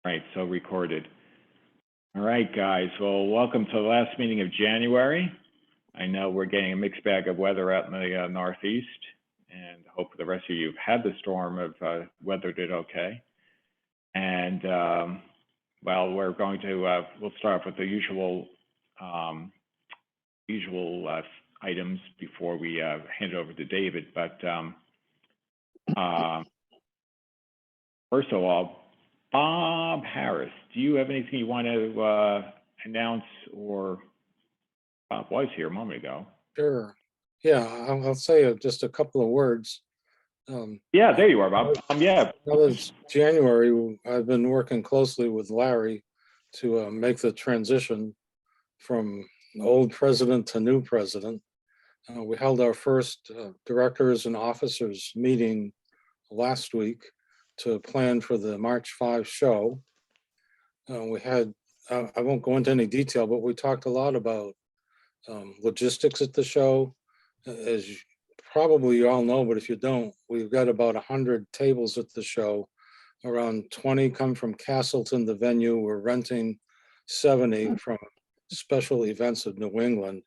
Right, so recorded. All right, guys. Well, welcome to the last meeting of January. I know we're getting a mixed bag of weather out in the Northeast, and hope the rest of you have had the storm of weathered it okay. And well, we're going to we'll start off with the usual items before we hand it over to David. But first of all, Bob Harris, do you have anything you want to announce? Or Bob was here a moment ago. Sure. Yeah, I'll say just a couple of words. Yeah, there you are, Bob. Yeah. Now that it's January, I've been working closely with Larry to make the transition from old president to new president. We held our first directors and officers meeting last week to plan for the March 5 show. We had, I won't go into any detail, but we talked a lot about logistics at the show. As you probably all know, but if you don't, we've got about 100 tables at the show. Around 20 come from Castleton, the venue. We're renting 70 from Special Events of New England.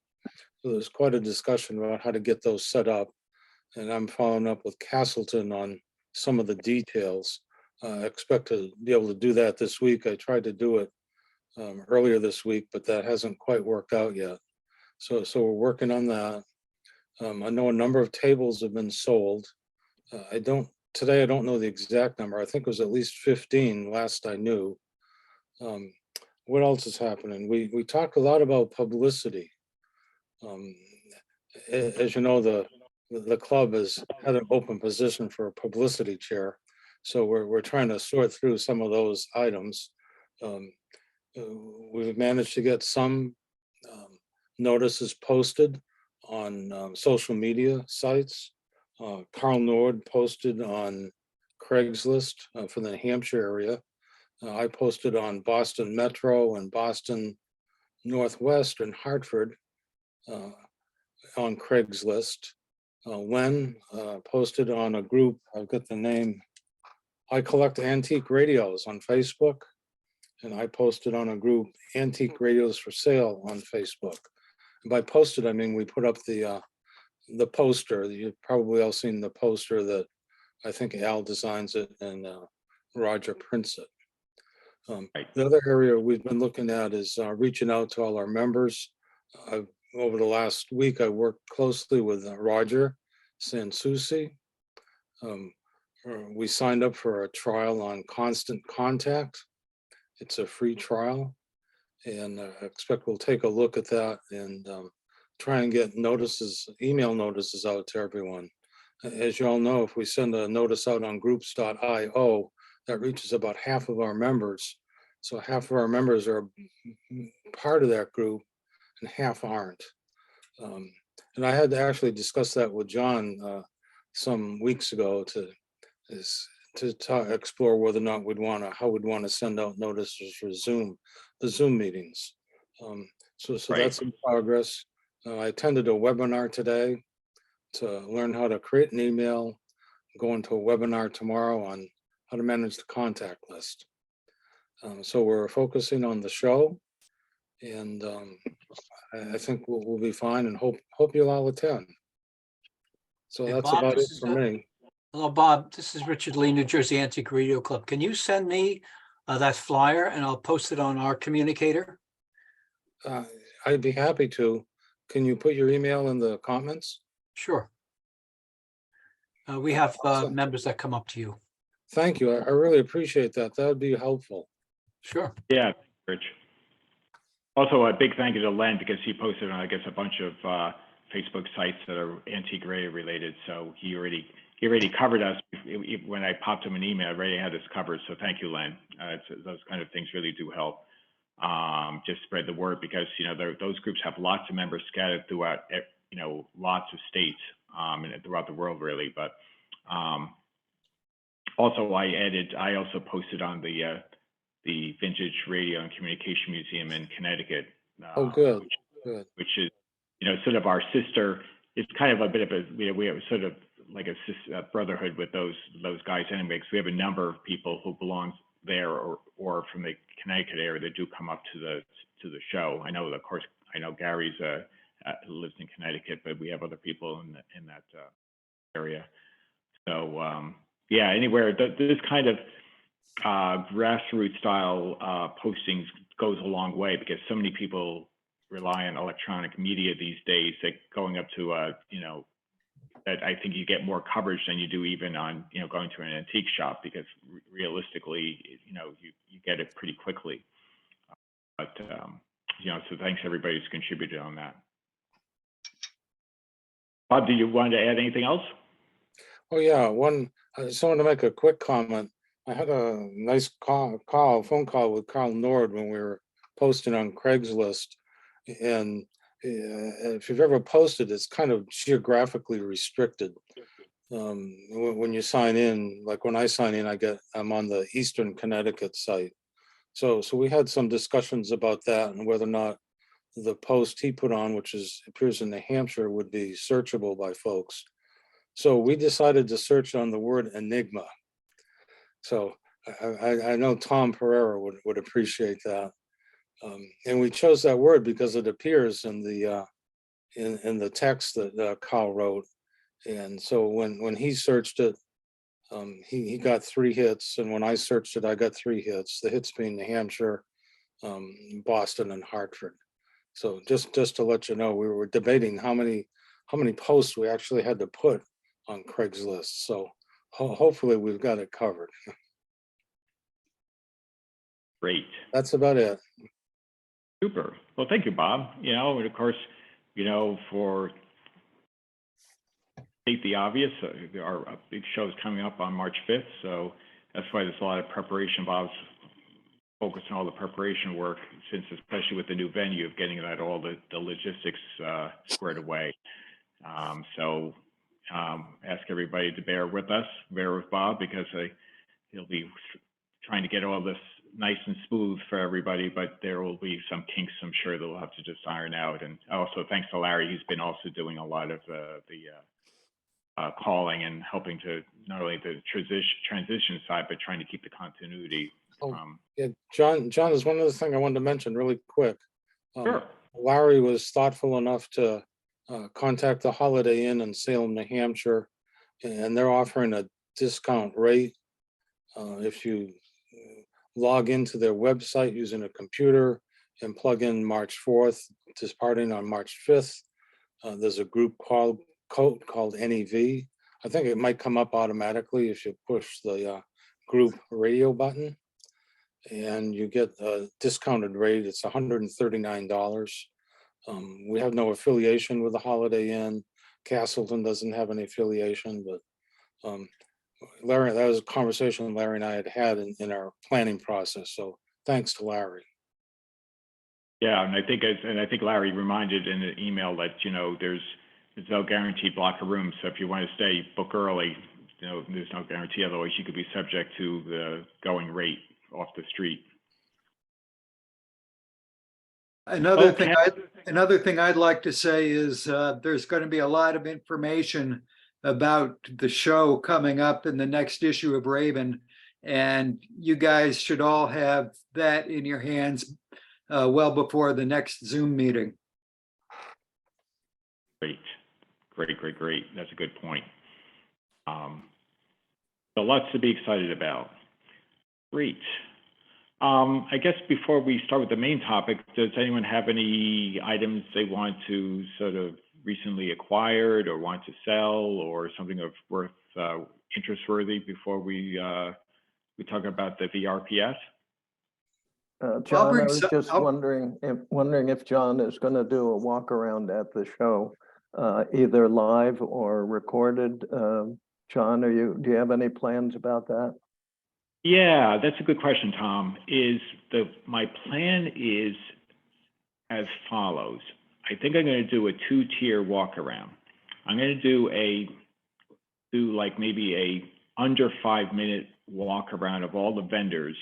So there's quite a discussion about how to get those set up. And I'm following up with Castleton on some of the details. I expect to be able to do that this week. I tried to do it earlier this week, but that hasn't quite worked out yet. So we're working on that. I know a number of tables have been sold. Today I don't know the exact number. I think it was at least 15 last I knew. What else is happening? We talked a lot about publicity. As you know, the club has had an open position for a publicity chair. So we're trying to sort through some of those items. We've managed to get some notices posted on social media sites. Carl Nord posted on Craigslist for the New Hampshire area. I posted on Boston Metro and Boston Northwest and Hartford on Craigslist. Len posted on a group, I've got the name, I Collect Antique Radios on Facebook, and I posted on a group, Antique Radios for Sale on Facebook. And by posted, I mean we put up the poster. You've probably all seen the poster that I think Al designs it and Roger prints it. The other area we've been looking at is reaching out to all our members. Over the last week, I worked closely with Roger Sansucci. We signed up for a trial on Constant Contact. It's a free trial, and I expect we'll take a look at that and try and get notices, email notices out to everyone. As you all know, if we send a notice out on groups.io, that reaches about half of our members. So half of our members are part of that group and half aren't. And I had to actually discuss that with John some weeks ago to explore whether or not how we'd want to send out notices for the Zoom meetings. So that's in progress. I attended a webinar today to learn how to create an email, go into a webinar tomorrow on how to manage the contact list. So we're focusing on the show, and I think we'll be fine, and hope you'll all attend. So that's Bob, about it for me. Hello, Bob. This is Richard Lee, New Jersey Antique Radio Club. Can you send me that flyer and I'll post it on our communicator? I'd be happy to. Can you put your email in the comments? Sure. We have members that come up to you. Thank you. I really appreciate that. That would be helpful. Sure. Yeah, Rich. Also, a big thank you to Len, because he posted on, I guess, a bunch of Facebook sites that are antique radio related. So he already covered us when I popped him an email. I already had this covered. So thank you, Len. Those kind of things really do help. Just spread the word, because those groups have lots of members scattered throughout lots of states and throughout the world, really. But also I also posted on the Vintage Radio and Communication Museum in Connecticut. Oh, good. Which is sort of our sister. It's kind of a bit of a we have sort of like a brotherhood with those guys anyway, because we have a number of people who belong there or from the Connecticut area that do come up to the show. I know, of course, I know Gary's lives in Connecticut, but we have other people in that area. So yeah, anywhere this kind of grassroots style postings goes a long way, because so many people rely on electronic media these days that going up to you know, that I think you get more coverage than you do even on, you know, going to an antique shop, because realistically, you know, you get it pretty quickly. But you know, so thanks everybody who's contributed on that. Bob, do you want to add anything else? Oh yeah, I just wanted to make a quick comment. I had a nice phone call with Carl Nord when we were posting on Craigslist, and if you've ever posted, it's kind of geographically restricted. When you sign in, like when I sign in, I'm on the Eastern Connecticut site. So we had some discussions about that and whether or not the post he put on, which appears in New Hampshire, would be searchable by folks. So we decided to search on the word enigma. So I know Tom Pereira would appreciate that. And we chose that word because it appears in the text that Carl wrote. And so when he searched it, he got 3 hits. And when I searched it, I got 3 hits, the hits being New Hampshire, Boston, and Hartford. So just to let you know, we were debating how many posts we actually had to put on Craigslist. So hopefully we've got it covered. Great. That's about it. Super. Well, thank you, Bob. You know, and of course, you know, for state the obvious, our big show is coming up on March 5th. So that's why there's a lot of preparation. Bob's focused on all the preparation work, since especially with the new venue, of getting that all the logistics squared away. So ask everybody to bear with Bob, because he'll be trying to get all this nice and smooth for everybody, but there will be some kinks, I'm sure, that we'll have to just iron out. And also thanks to Larry, he's been also doing a lot of the calling and helping to not only the transition side, but trying to keep the continuity. Yeah, John is one other thing I wanted to mention really quick. Sure. Larry was thoughtful enough to contact the Holiday Inn in Salem, New Hampshire, and they're offering a discount rate if you log into their website using a computer and plug in March 4th, departing on March 5th. There's a group code called NEV. I think it might come up automatically if you push the group radio button, and you get a discounted rate. It's $139. We have no affiliation with the Holiday Inn. Castleton doesn't have any affiliation, but Larry, that was a conversation Larry and I had in our planning process. So thanks to Larry. Yeah, and I think Larry reminded in the email that, you know, there's no guaranteed block of rooms. So if you want to stay, book early. You know, there's no guarantee. Otherwise, you could be subject to the going rate off the street. Another thing I'd like to say is there's going to be a lot of information about the show coming up in the next issue of Raven, and you guys should all have that in your hands well before the next Zoom meeting. Great. That's a good point. So lots to be excited about. Great. I guess before we start with the main topic, does anyone have any items they want to sort of recently acquired or want to sell, or something of worth interest worthy before we talk about the VRPS? John, I was just wondering if John is going to do a walk around at the show, either live or recorded. John, do you have any plans about that? Yeah, that's a good question, Tom. My plan is as follows. I think I'm going to do a 2-tier walk around. I'm going to do like maybe a under 5-minute walk around of all the vendors,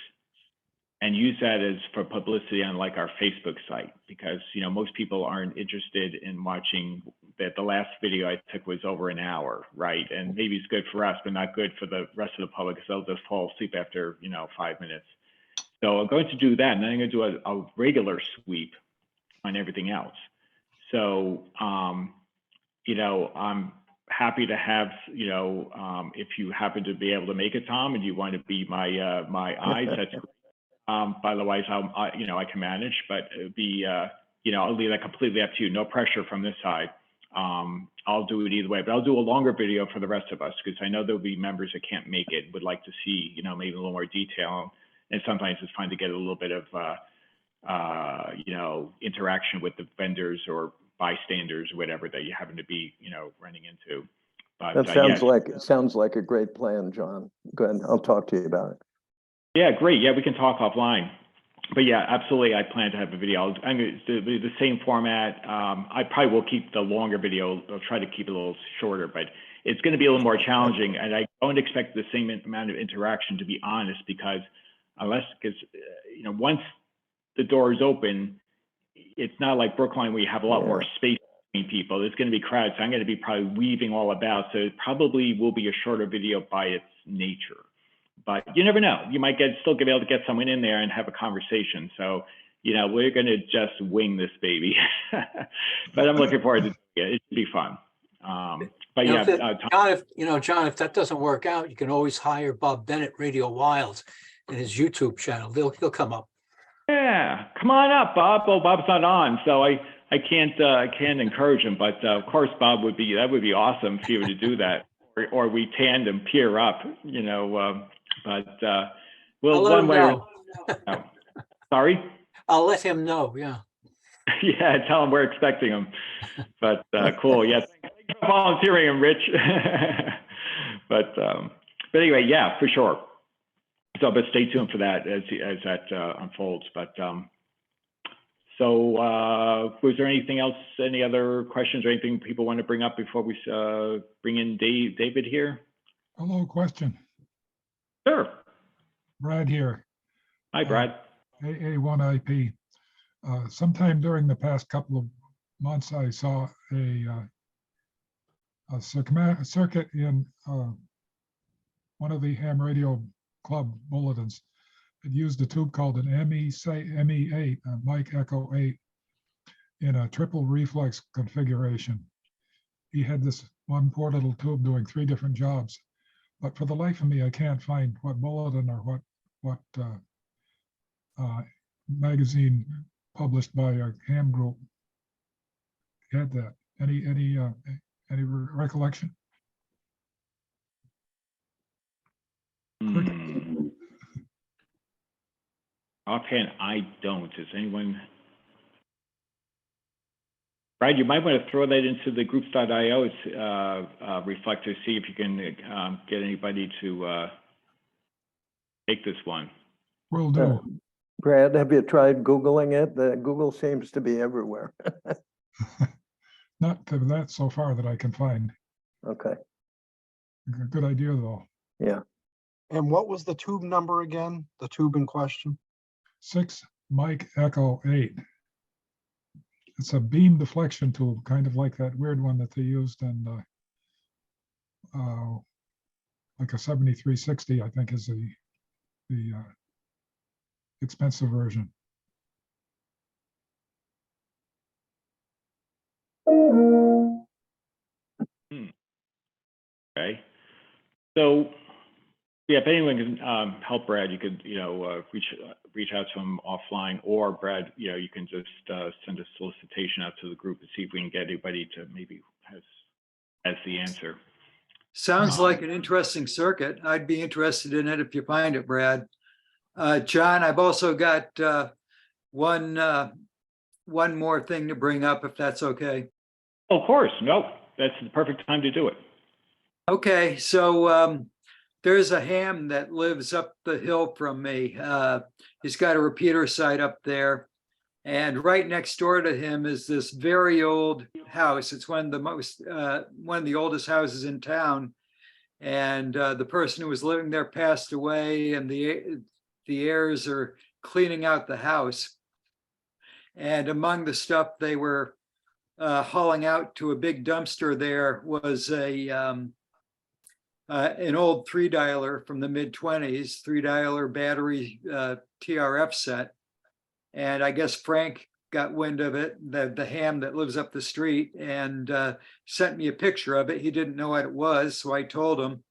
and use that as for publicity on like our Facebook site, because most people aren't interested in watching that. The last video I took was over an hour, right? And maybe it's good for us, but not good for the rest of the public, because they'll just fall asleep after 5 minutes. So I'm going to do that, and then I'm going to do a regular sweep on everything else. So I'm happy to have, if you happen to be able to make it, Tom, and you want to be my eyes, that's great. Otherwise, I can manage, but it'd be, I'll leave that completely up to you. No pressure from this side. I'll do it either way, but I'll do a longer video for the rest of us, because I know there'll be members that can't make it, would like to see, maybe a little more detail. And sometimes it's fun to get a little bit of, interaction with the vendors or bystanders or whatever that you happen to be, running into. But That sounds like a great plan, John. Go ahead, I'll talk to you about it. Yeah, great. Yeah, we can talk offline. But yeah, absolutely. I plan to have a video. I'm going to do the same format. I probably will keep the longer video. I'll try to keep it a little shorter, but it's going to be a little more challenging. And I don't expect the same amount of interaction, to be honest, because once the door is open, it's not like Brookline where you have a lot more space between people. It's going to be crowded. So I'm going to be probably weaving all about. So it probably will be a shorter video by its nature. But you never know. You might still be able to get someone in there and have a conversation. So, we're going to just wing this baby. But I'm looking forward to it. It should be fun. But yeah, John, if that doesn't work out, you can always hire Bob Bennett, Radio Wild, and his YouTube channel. He'll come up. Yeah, come on up, Bob. Well, Bob's not on, so I can't encourage him. But of course, Bob would be awesome if he were to do that, or we tandem peer up, But well, one way or no. Sorry. I'll let him know. Yeah. Yeah, tell him we're expecting him. But cool. Yeah, thanks for volunteering him, Rich. But anyway, yeah, for sure. So, but stay tuned for that as that unfolds. But was there anything else? Any other questions or anything people want to bring up before we bring in David here? Hello, question. Sure. Brad here. Hi, Brad. AA1IP. Sometime during the past couple of months, I saw a circuit in one of the ham radio club bulletins. It used a tube called an ME8, Mike Echo 8, in a triple reflex configuration. He had this one poor little tube doing 3 different jobs. But for the life of me, I can't find what bulletin or what magazine published by a ham group had that. Any recollection? Offhand, I don't. Does anyone? Brad, you might want to throw that into the groups.io reflector, see if you can get anybody to take this one. Will do. Brad, have you tried Googling it? Google seems to be everywhere. Not to that so far that I can find. Okay. Good idea, though. Yeah. And what was the tube number again? The tube in question? 6 Mike Echo 8. It's a beam deflection tube, kind of like that weird one that they used in like a 7360, I think is the expensive version. Okay. So yeah, if anyone can help Brad, you could reach out to him offline, or Brad, you can just send a solicitation out to the group and see if we can get anybody to maybe has the answer. Sounds like an interesting circuit. I'd be interested in it if you find it, Brad. John, I've also got one more thing to bring up, if that's okay. Oh, of course. No, that's the perfect time to do it. Okay, so there's a ham that lives up the hill from me. He's got a repeater site up there. And right next door to him is this very old house. It's one of the oldest houses in town. And the person who was living there passed away, and the heirs are cleaning out the house. And among the stuff they were hauling out to a big dumpster there was an old 3-dialer from the mid-20s, 3-dialer battery TRF set. And I guess Frank got wind of it, the ham that lives up the street, and sent me a picture of it. He didn't know what it was, so I told him.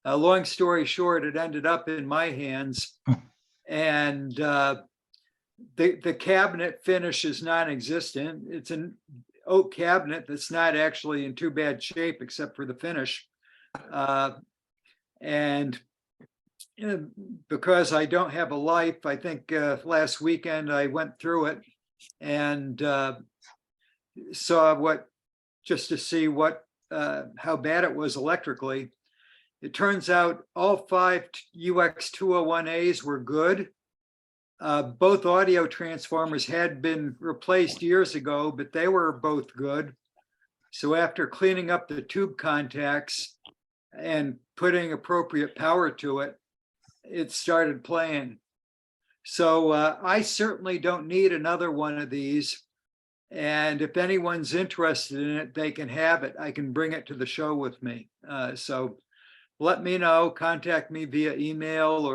Long story short, it ended up in my hands, and the cabinet finish is non-existent. It's an oak cabinet that's not actually in too bad shape except for the finish. And because I don't have a life, I think last weekend I went through it and saw just to see how bad it was electrically. It turns out all 5 UX 201As were good. Both audio transformers had been replaced years ago, but they were both good. So after cleaning up the tube contacts and putting appropriate power to it, it started playing. So I certainly don't need another one of these. And if anyone's interested in it, they can have it. I can bring it to the show with me. So let me know, contact me via email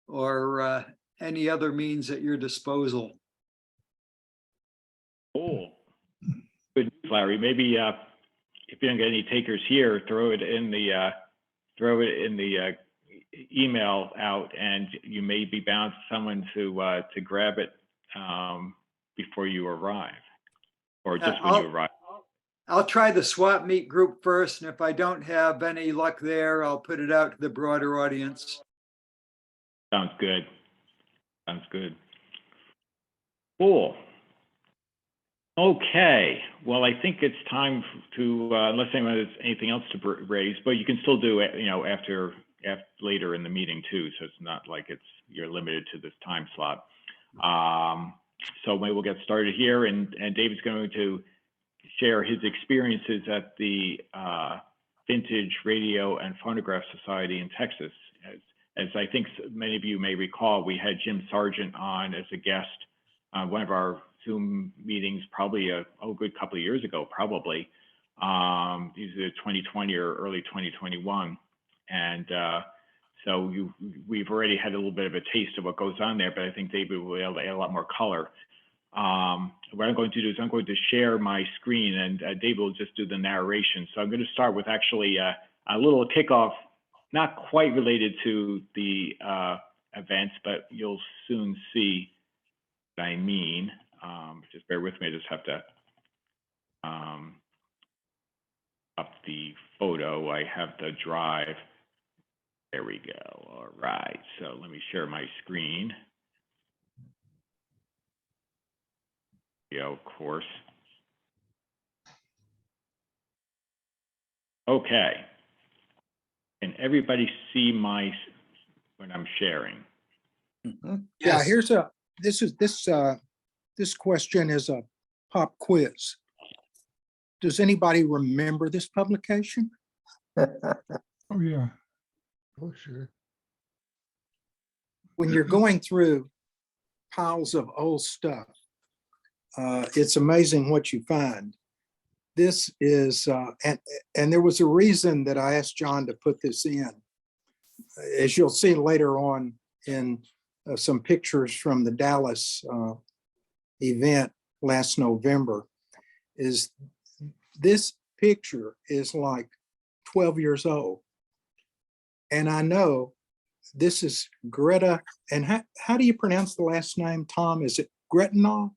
or any other means at your disposal. Cool. Good news, Larry. Maybe if you don't get any takers here, throw it in the email out, and you may be bound to someone to grab it before you arrive, or just when you arrive. I'll try the swap meet group first, and if I don't have any luck there, I'll put it out to the broader audience. Sounds good. Sounds good. Cool. Okay. Well, I think it's time to, unless anyone has anything else to raise, but you can still do it, after later in the meeting too. So it's not like you're limited to this time slot. So maybe we'll get started here, and David's going to share his experiences at the Vintage Radio and Phonograph Society in Texas. As I think many of you may recall, we had Jim Sargent on as a guest on one of our Zoom meetings, probably a good couple of years ago, probably. Either 2020 or early 2021. And so we've already had a little bit of a taste of what goes on there, but I think David will be able to add a lot more color. What I'm going to do is I'm going to share my screen, and David will just do the narration. So I'm going to start with actually a little kickoff, not quite related to the events, but you'll soon see what I mean. Just bear with me, I just have to up the photo. I have the drive. There we go. All right, so let me share my screen. Of course. Okay. Can everybody see what I'm sharing? Mm-hmm. Yeah, Yes. this question is a pop quiz. Does anybody remember this publication? Oh, yeah. Oh, sure. When you're going through piles of old stuff, it's amazing what you find. This is, and there was a reason that I asked John to put this in. As you'll see later on in some pictures from the Dallas event last November, is this picture is like 12 years old. And I know this is Greta, and how do you pronounce the last name, Tom? Is it Gretinol?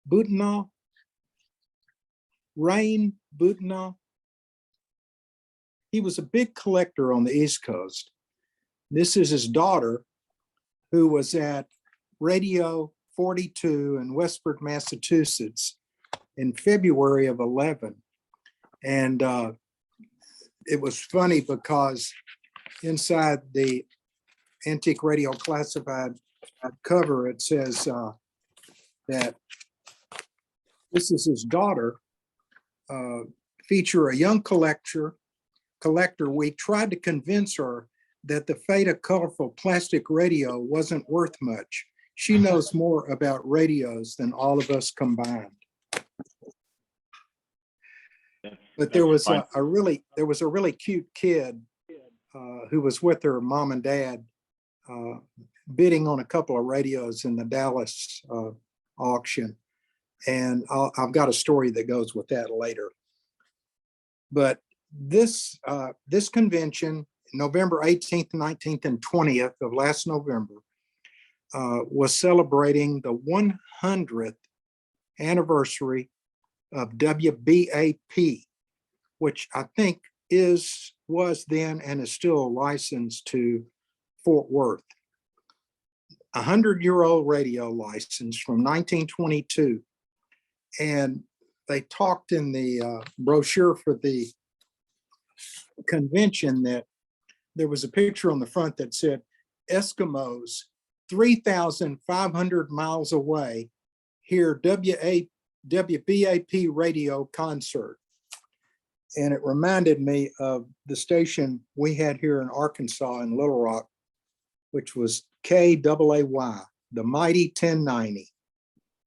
Butenol? Rain Butenol? He was a big collector on the East Coast. This is his daughter, who was at Radio 42 in Westford, Massachusetts in February of 11. And it was funny because inside the Antique Radio Classified cover, it says that this is his daughter, feature a young collector. We tried to convince her that the fate of colorful plastic radio wasn't worth much. She knows more about radios than all of us combined. But there was fun. a really cute kid who was with her mom and dad bidding on a couple of radios in the Dallas auction. And I've got a story that goes with that later. But this convention, November 18th, 19th, and 20th of last November, was celebrating the 100th anniversary of WBAP, which I think was then and is still licensed to Fort Worth. 100-year-old radio license from 1922. And they talked in the brochure for the convention that there was a picture on the front that said, Eskimos 3,500 miles away hear WBAP radio concert. And it reminded me of the station we had here in Arkansas in Little Rock, which was KAAY, the mighty 1090.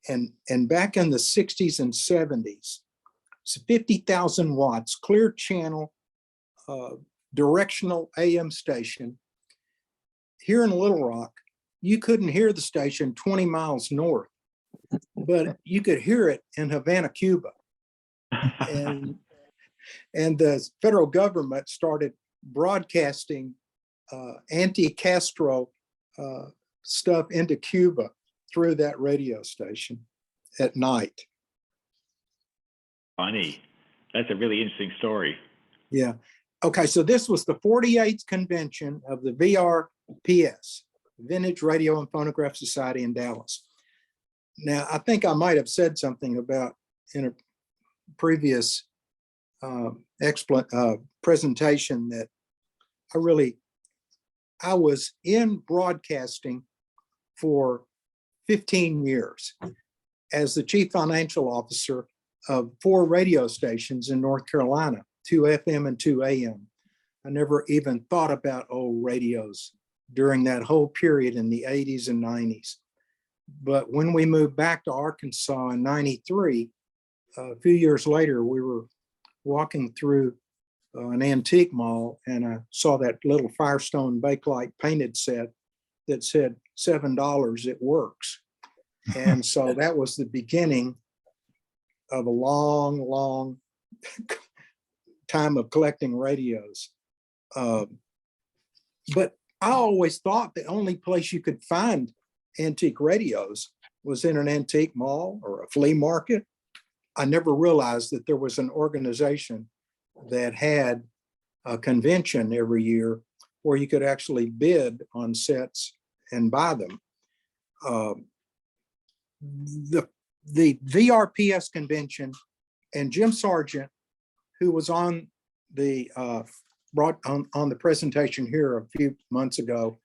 And back in the 60s and 70s, it's 50,000 watts, clear channel, directional AM station. Here in Little Rock, you couldn't hear the station 20 miles north, but you could hear it in Havana, Cuba. And the federal government started broadcasting anti-Castro stuff into Cuba through that radio station at night. Funny. That's a really interesting story. Yeah. Okay, so this was the 48th convention of the VRPS, Vintage Radio and Phonograph Society in Dallas. Now, I think I might have said something about in a previous presentation that I was in broadcasting for 15 years as the chief financial officer of 4 radio stations in North Carolina, 2 FM and 2 AM. I never even thought about old radios during that whole period in the 80s and 90s. But when we moved back to Arkansas in 93, a few years later, we were walking through an antique mall and I saw that little Firestone Bakelite painted set that said $7, it works. And so that was the beginning of a long, long time of collecting radios. But I always thought the only place you could find antique radios was in an antique mall or a flea market. I never realized that there was an organization that had a convention every year where you could actually bid on sets and buy them. The VRPS convention and Jim Sargent, who was on the on the presentation here a few months ago,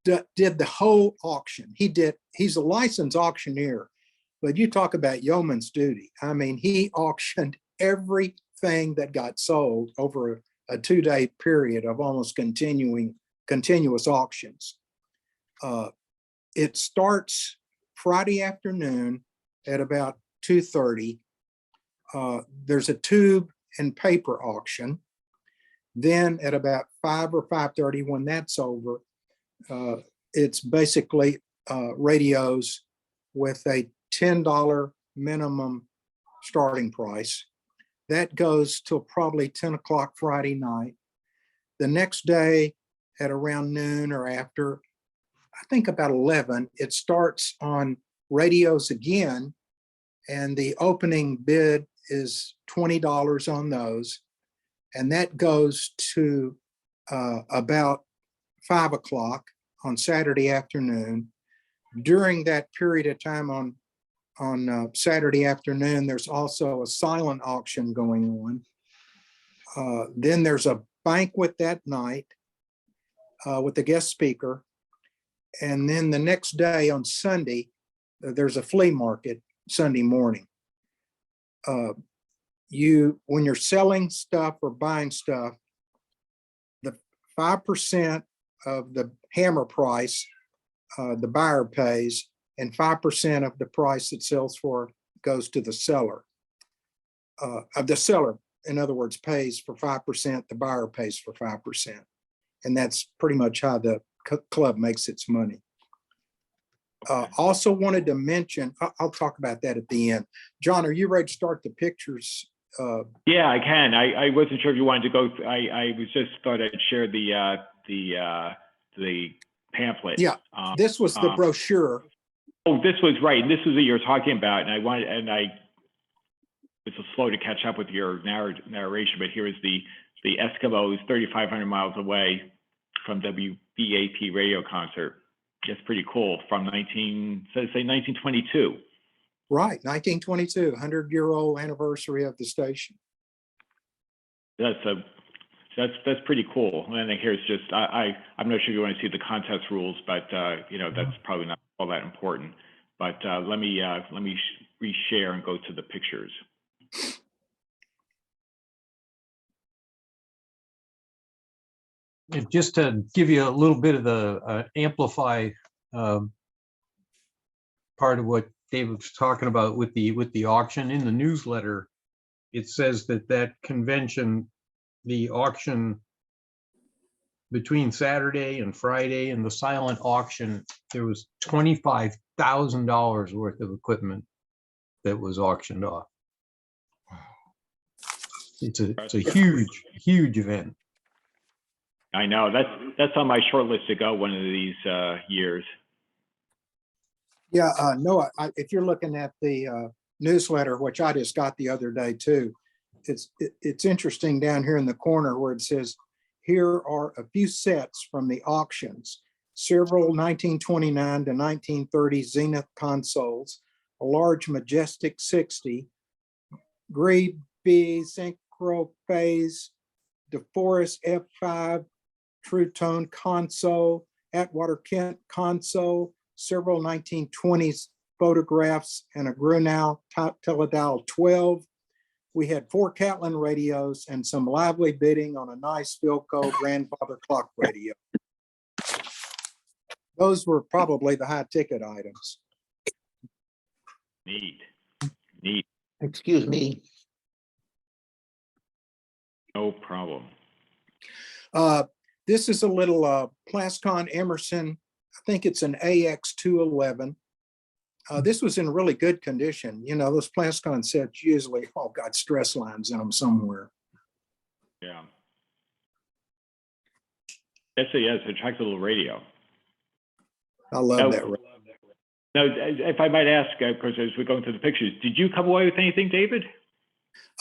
did the whole auction. He's a licensed auctioneer, but you talk about yeoman's duty. I mean, he auctioned everything that got sold over a 2-day period of almost continuous auctions. It starts Friday afternoon at about 2:30. There's a tube and paper auction. Then at about 5 or 5:30, when that's over, it's basically radios with a $10 minimum starting price. That goes till probably 10 o'clock Friday night. The next day at around noon or after, I think about 11, it starts on radios again. And the opening bid is $20 on those. And that goes to about 5 o'clock on Saturday afternoon. During that period of time on Saturday afternoon, there's also a silent auction going on. Then there's a banquet that night with a guest speaker. And then the next day on Sunday, there's a flea market Sunday morning. When you're selling stuff or buying stuff, 5% of the hammer price, the buyer pays, and 5% of the price it sells for goes to the seller. The seller, in other words, pays for 5%, the buyer pays for 5%. And that's pretty much how the club makes its money. Also wanted to mention, I'll talk about that at the end. John, are you ready to start the pictures? Yeah, I can. I wasn't sure if you wanted to go. I was just thought I'd share the pamphlet. Yeah, this was the brochure. Oh, this was right. And this was what you were talking about. And I was slow to catch up with your narration, but here is the Eskimos 3,500 miles away from WBAP radio concert. That's pretty cool. From 1922. Right, 1922, 100-year-old anniversary of the station. That's pretty cool. And then here's just I'm not sure if you want to see the contest rules, but that's probably not all that important. But let me reshare and go to the pictures. And just to give you a little bit of the amplify part of what David was talking about with the auction in the newsletter, it says that convention, the auction between Saturday and Friday and the silent auction, there was $25,000 worth of equipment that was auctioned off. It's a huge event. I know that's on my short list to go one of these years. Yeah, Noah, if you're looking at the newsletter, which I just got the other day too, it's interesting down here in the corner where it says, here are a few sets from the auctions, several 1929 to 1930 Zenith consoles, a large Majestic 60, Grebe B, Synchrophase, DeForest F5, True Tone console, Atwater Kent console, several 1920s phonographs, and a Grunow Teledial 12. We had 4 Catlin radios and some lively bidding on a nice Philco grandfather clock radio. Those were probably the high ticket items. Neat. Excuse me. No problem. This is a little Plascon Emerson. I think it's an AX211. This was in really good condition. You know, those Plascon sets usually all got stress lines in them somewhere. Yeah. It's an attractive little radio. I love that. Now, if I might ask, of course, as we're going through the pictures, did you come away with anything, David?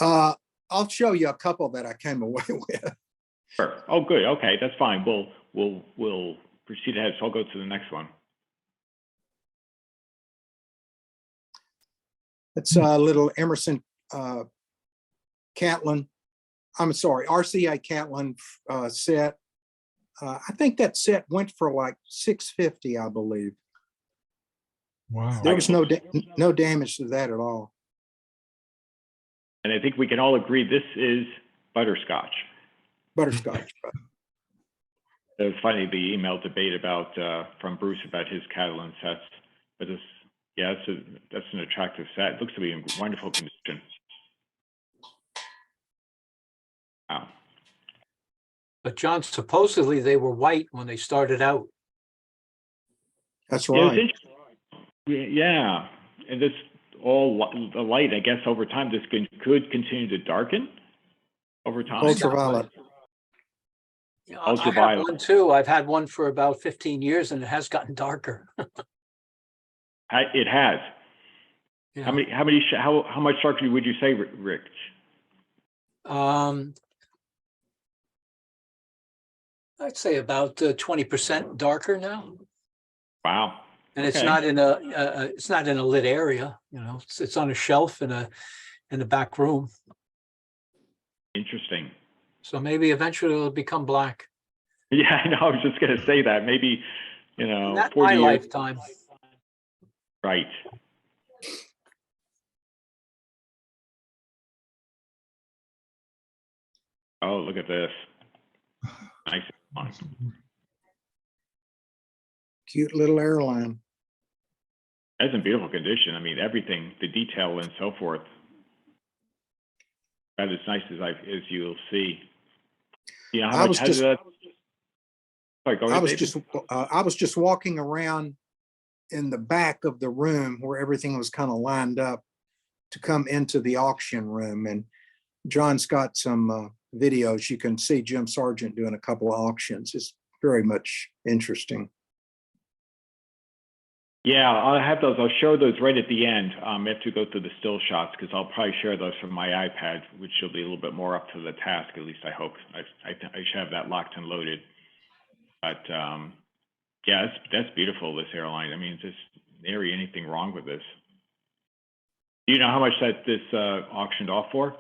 I'll show you a couple that I came away with. Sure. Oh, good. Okay, that's fine. We'll proceed ahead. So I'll go to the next one. It's a little Emerson Catlin. I'm sorry, RCA Catlin set. I think that set went for like $650, I believe. Wow. There was no damage to that at all. And I think we can all agree this is butterscotch. Butterscotch. It was funny, the email debate about from Bruce about his Catalan sets, but this, yeah, that's an attractive set. It looks to be in wonderful condition. Wow. But John, supposedly they were white when they started out. That's Yeah, right. yeah, and this all the light, I guess, over time, this could continue to darken over time. Ultraviolet. Yeah, I have Ultraviolet. one too. I've had one for about 15 years and it has gotten darker. It has. Yeah. How much darker would you say, Rick? I'd say about 20% darker now. Wow. And it's Okay. not in a lit area, you know, it's on a shelf in the back room. Interesting. So maybe eventually it'll become black. Yeah, I know. I was just going to say that. Maybe, Not 40 my years. lifetime. Right. Oh, look at this. Nice one. on. Cute little airline. That's in beautiful condition. I mean, everything, the detail and so forth. That is nice as you'll see. You know, how much has that? Sorry, go ahead, David. I was just walking around in the back of the room where everything was kind of lined up to come into the auction room. And John's got some videos. You can see Jim Sargent doing a couple of auctions. It's very much interesting. Yeah, I'll have those. I'll show those right at the end. After we go through the still shots, because I'll probably share those from my iPad, which will be a little bit more up to the task. At least I hope. I should have that locked and loaded. But yeah, that's beautiful. This airline. I mean, just nary anything wrong with this. Do you know how much this auctioned off for?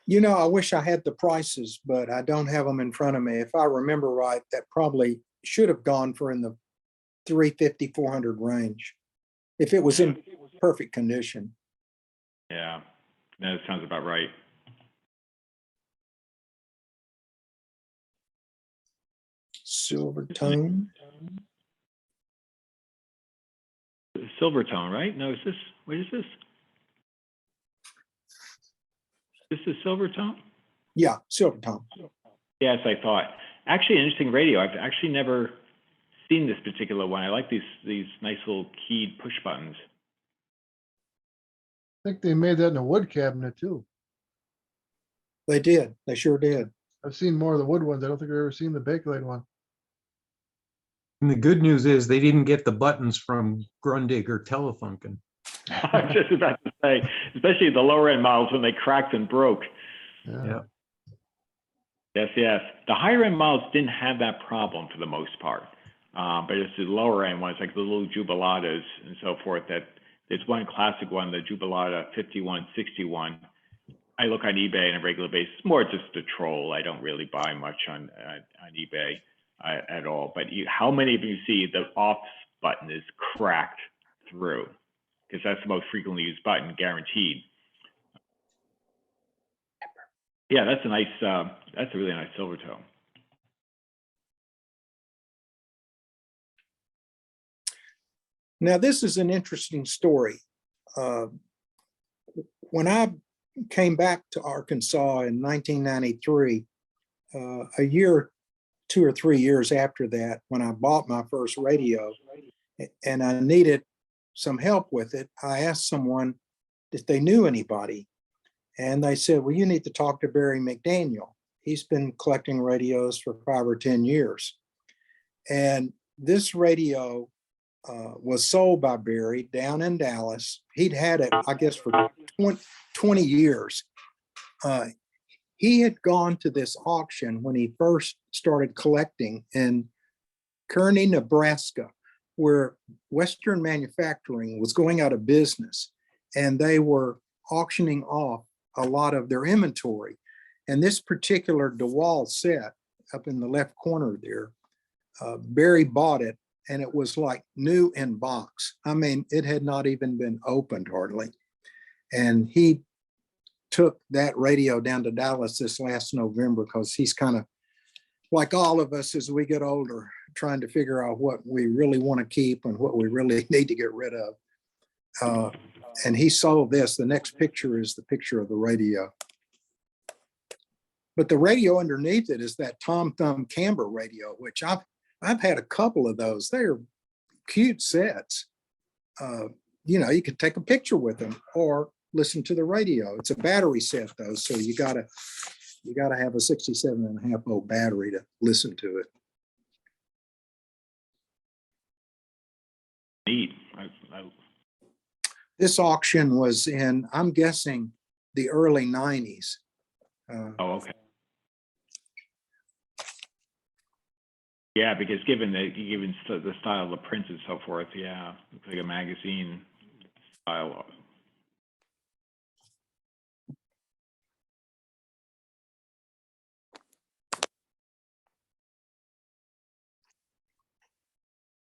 You know, I wish I had the prices, but I don't have them in front of me. If I remember right, that probably should have gone for in the 350, 400 range, if it was in perfect condition. Yeah, that sounds about right. Silver tone. Silver tone, right? No, is this, what is this? This is silver tone? Yeah, silver tone. Yes, I thought. Actually, an interesting radio. I've actually never seen this particular one. I like these nice little keyed push buttons. I think they made that in a wood cabinet too. They did. They sure did. I've seen more of the wood ones. I don't think I've ever seen the Bakelite one. And the good news is they didn't get the buttons from Grundig or Telefunken. I was just about to say, especially the lower end models when they cracked and broke. Yeah. Yes, yes. The higher end models didn't have that problem for the most part. But it's the lower end ones, like the little Jubilatas and so forth, that there's one classic one, the Jubilata 5161. I look on eBay on a regular basis, more just a troll. I don't really buy much on eBay at all. But how many of you see the off button is cracked through? Because that's the most frequently used button, guaranteed. Yeah, that's a nice, that's a really nice silver tone. Now, this is an interesting story. When I came back to Arkansas in 1993, a year, 2 or 3 years after that, when I bought my first radio and I needed some help with it, I asked someone if they knew anybody. And they said, well, you need to talk to Barry McDaniel. He's been collecting radios for 5 or 10 years. And this radio was sold by Barry down in Dallas. He'd had it, I guess, for 20 years. He had gone to this auction when he first started collecting in Kearney, Nebraska, where Western Manufacturing was going out of business, and they were auctioning off a lot of their inventory. And this particular DeWalt set up in the left corner there, Barry bought it, and it was like new in box. I mean, it had not even been opened hardly. And he took that radio down to Dallas this last November because he's kind of like all of us as we get older, trying to figure out what we really want to keep and what we really need to get rid of. And he sold this. The next picture is the picture of the radio. But the radio underneath it is that Tom Thumb Camber radio, which I've had a couple of those. They're cute sets. You know, you could take a picture with them or listen to the radio. It's a battery set though, so you gotta have a 67.5 volt battery to listen to it. Neat. This auction was in, I'm guessing, the early 90s. Oh, okay. Yeah, because given the style of the print and so forth, yeah, it's like a magazine style.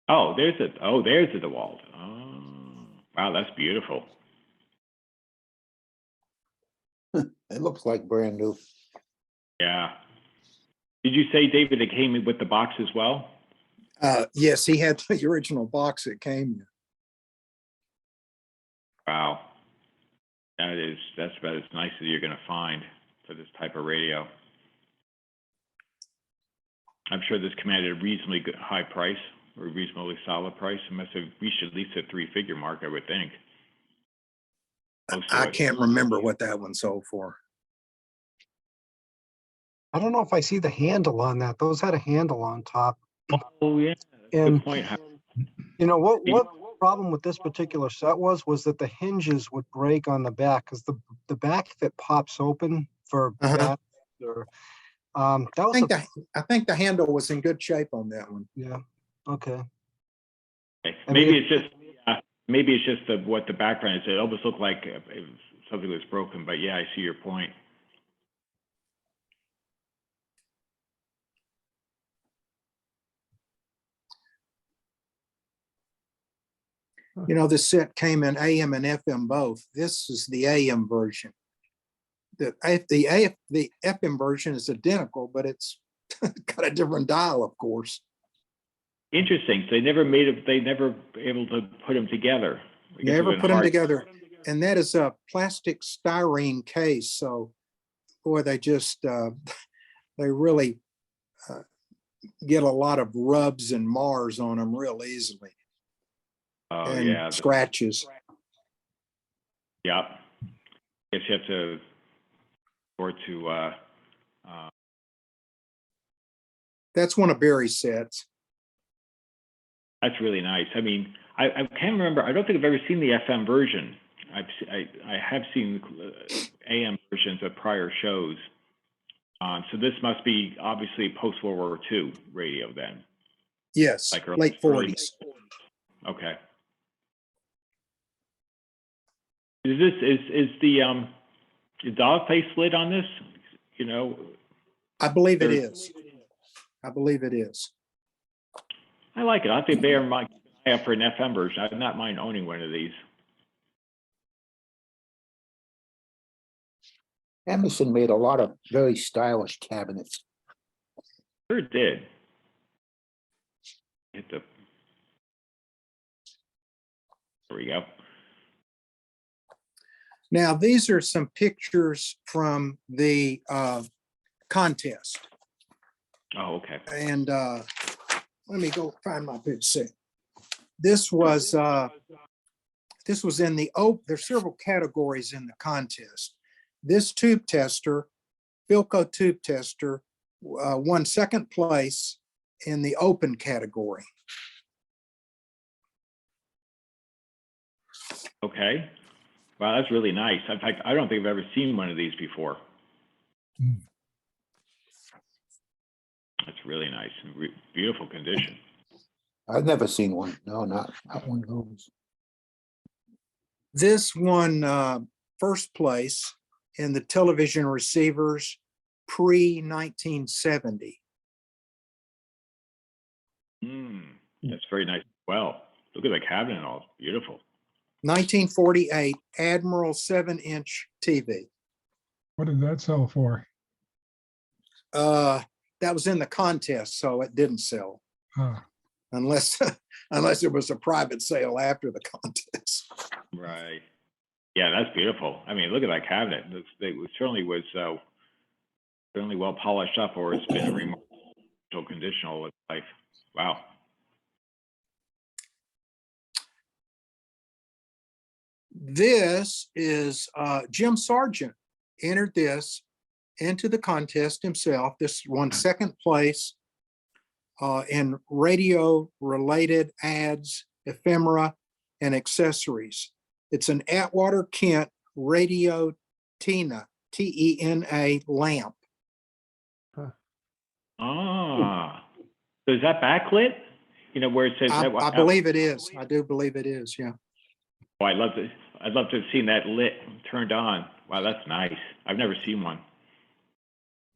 Oh, there's the DeWalt. Oh, wow, that's beautiful. It looks like brand new. Yeah. Did you say, David, it came with the box as well? Yes, he had the original box that came in. Wow. That's about as nice as you're gonna find for this type of radio. I'm sure this commanded a reasonably good, high price, or a reasonably solid price. It must have reached at least a 3-figure mark, I would think. Close to I it. can't remember what that one sold for. I don't know if I see the handle on that. Those had a handle on top. Oh, yeah, that's a And good point. you know, what problem with this particular set was that the hinges would break on the back because the back if it pops open for Uh-huh. or that was I think the handle was in good shape on that one. yeah. Okay. Okay. I mean, Maybe it's just what the background is. It almost looked like something was broken, but yeah, I see your point. You know, this set came in AM and FM both. This is the AM version. The FM version is identical, but it's got a different dial, of course. Interesting. So they never able to put them together. I guess it Never would've put been them hard. together. And that is a plastic styrene case. So, boy, they just, they really get a lot of rubs and mars on them real easily. Oh, and yeah. scratches. Yep. Guess you have to or to That's one of Barry's sets. that's really nice. I mean, I can't remember. I don't think I've ever seen the FM version. I have seen AM versions of prior shows. So this must be obviously post World War II radio then. Yes, Like late 40s. Okay. Is the dog face lid on this? You know, I believe it is. I believe it is. I like it. I have to bear my eye out for an FM version. I would not mind owning one of these. Emerson made a lot of very stylish cabinets. Sure did. Hit the. There we go. Now, these are some pictures from the contest. Oh, okay. And let me go find my big set. This was in the there's several categories in the contest. This tube tester, Philco tube tester, won second place in the open category. Okay. Wow, that's really nice. In fact, I don't think I've ever seen one of these before. Mm. That's really nice. Beautiful condition. I've never seen one. No, not one of those. This won first place in the television receivers pre-1970. That's very nice. Well, look at the cabinet and all. It's beautiful. 1948 Admiral 7-inch TV. What did that sell for? That was in the contest, so it didn't sell unless it was a private sale after the contest. Right. Yeah, that's beautiful. I mean, look at that cabinet. It certainly was certainly well polished up, or it's been in remarkable condition all its life. Wow. This is Jim Sargent entered this into the contest himself. This won second place in radio related ads, ephemera, and accessories. It's an Atwater Kent Radio Tena, T-E-N-A lamp. Ah, so is that backlit? You know, where it says that? I believe it is. I do believe it is. Yeah. Oh, I'd love to have seen that lit turned on. Wow, that's nice. I've never seen one.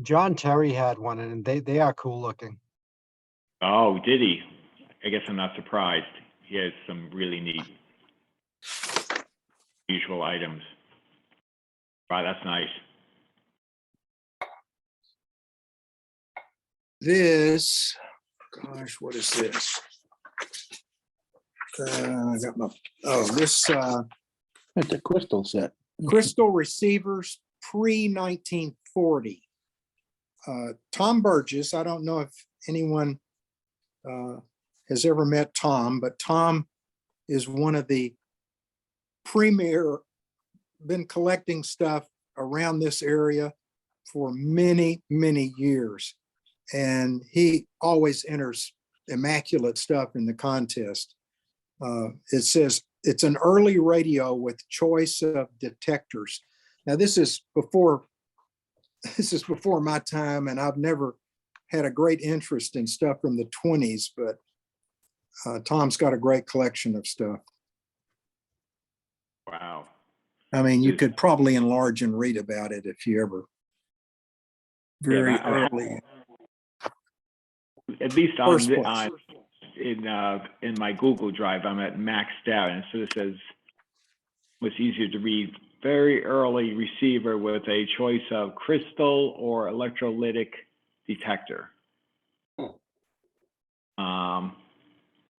John Terry had one, and they are cool looking. Oh, did he? I guess I'm not surprised. He has some really neat usual items. Wow, that's nice. This, gosh, what is this? I got my, this It's a crystal set. crystal receivers pre-1940. Tom Burgess, I don't know if anyone has ever met Tom, but Tom is one of the premier, been collecting stuff around this area for many, many years. And he always enters immaculate stuff in the contest. It says it's an early radio with choice of detectors. Now this is before my time, and I've never had a great interest in stuff from the 20s, but Tom's got a great collection of stuff. Wow. I mean, you could probably enlarge and read about it if you ever very early. At least First place. in my Google Drive, I'm at maxed out, and so it says was easier to read. Very early receiver with a choice of crystal or electrolytic detector.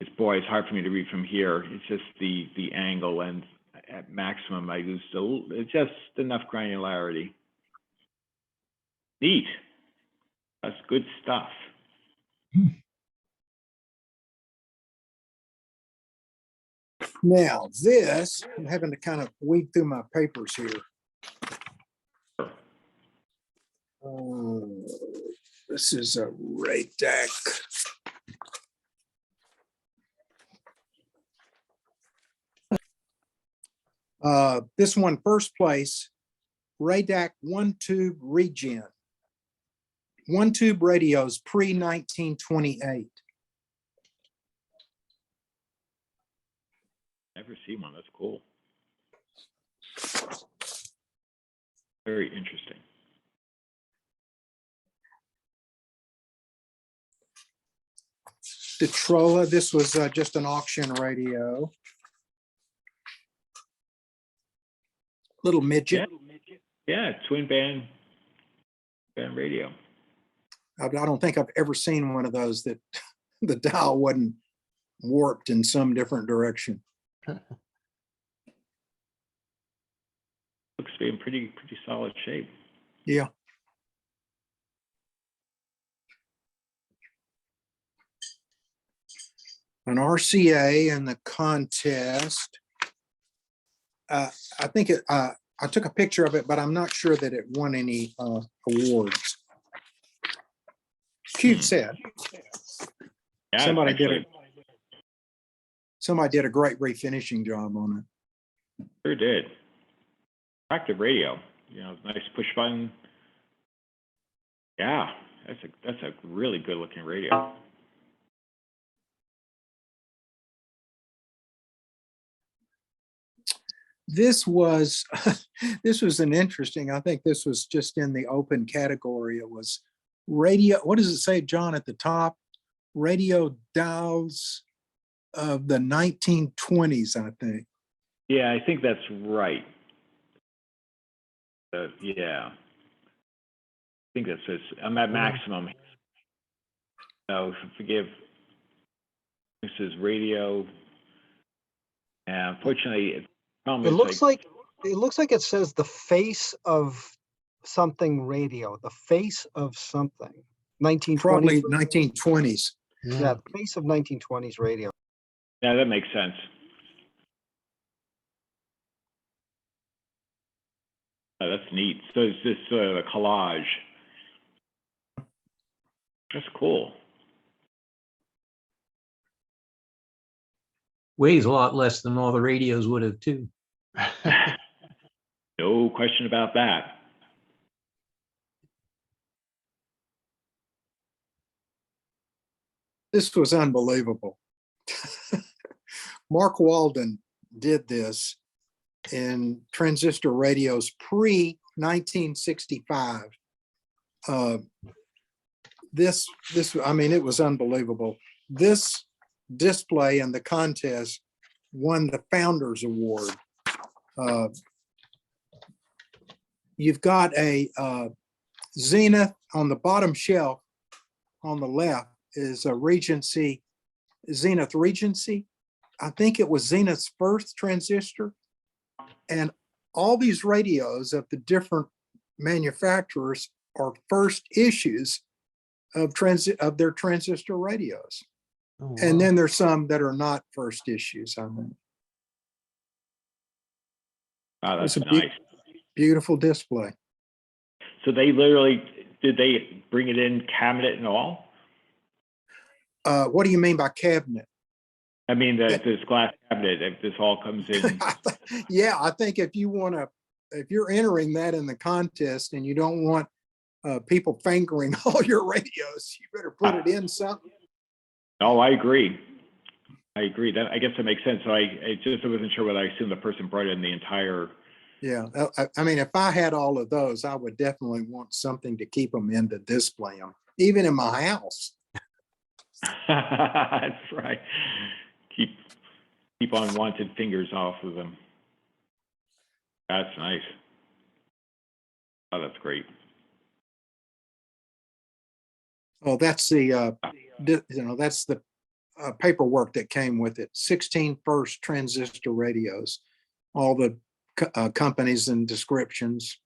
It's hard for me to read from here. It's just the angle, and at maximum I use it's just enough granularity. Neat. That's good stuff. Now this, I'm having to kind of weed through my papers here. This is a RADAC. This one, first place, RADAC one tube regen. One tube radios pre-1928. Never seen one. That's cool. Very interesting. The Trolla, this was just an auction radio. Little midget. Yeah, twin band radio. I don't think I've ever seen one of those that the dial wasn't warped in some different direction. Looks to be in pretty solid shape. Yeah. An RCA in the contest. I think I took a picture of it, but I'm not sure that it won any awards. Cute set. Yeah, Somebody actually, did a great refinishing job on it. sure did. Active radio, nice push button. Yeah, that's a really good looking radio. This was an interesting, I think this was just in the open category. It was radio, what does it say, John, at the top? Radio dials of the 1920s, I think. Yeah, I think that's right. Yeah. I think that says, I'm at maximum. So forgive, this is radio. And unfortunately, It looks like it says the face of something radio, the face of something. 1920s. Probably 1920s. Yeah, the face of 1920s radio. Yeah, that makes sense. Oh, that's neat. So it's this a collage. That's cool. Weighs a lot less than all the radios would have too. No question about that. This was unbelievable. Mark Walden did this in transistor radios pre-1965. This, I mean, it was unbelievable. This display in the contest won the Founders Award. You've got a Zenith on the bottom shelf on the left is a Regency, Zenith Regency. I think it was Zenith's first transistor. And all these radios of the different manufacturers are first issues of their transistor radios. Oh, And wow. then there's some that are not first issues, I think. Wow, that's It's a nice. beautiful display. So did they bring it in cabinet and all? What do you mean by cabinet? I mean, this glass cabinet, if this all comes in. Yeah, I think if you're entering that in the contest and you don't want people fingering all your radios, you better put it in something. Oh, I agree. I agree. I guess that makes sense. So I wasn't sure whether I assumed the person brought in the entire. Yeah, I mean, if I had all of those, I would definitely want something to keep them in to display them, even in my house. That's right. Keep unwanted fingers off of them. That's nice. Oh, that's great. Oh, that's the that's the paperwork that came with it. 16 first transistor radios, all the companies and descriptions.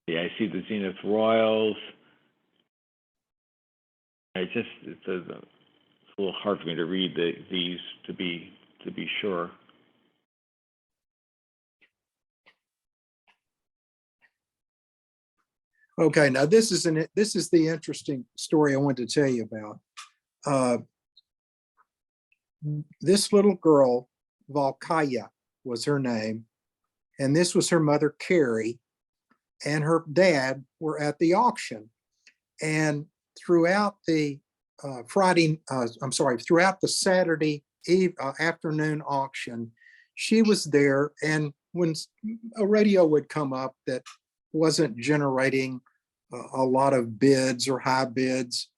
Yeah, I see the Zenith Royals. It's a little hard for me to read these to be sure. Okay, now this is the interesting story I wanted to tell you about. This little girl, Valkaya was her name, and this was her mother, Carrie, and her dad were at the auction. And throughout the throughout the Saturday afternoon auction, she was there. And when a radio would come up that wasn't generating a lot of bids or high bids,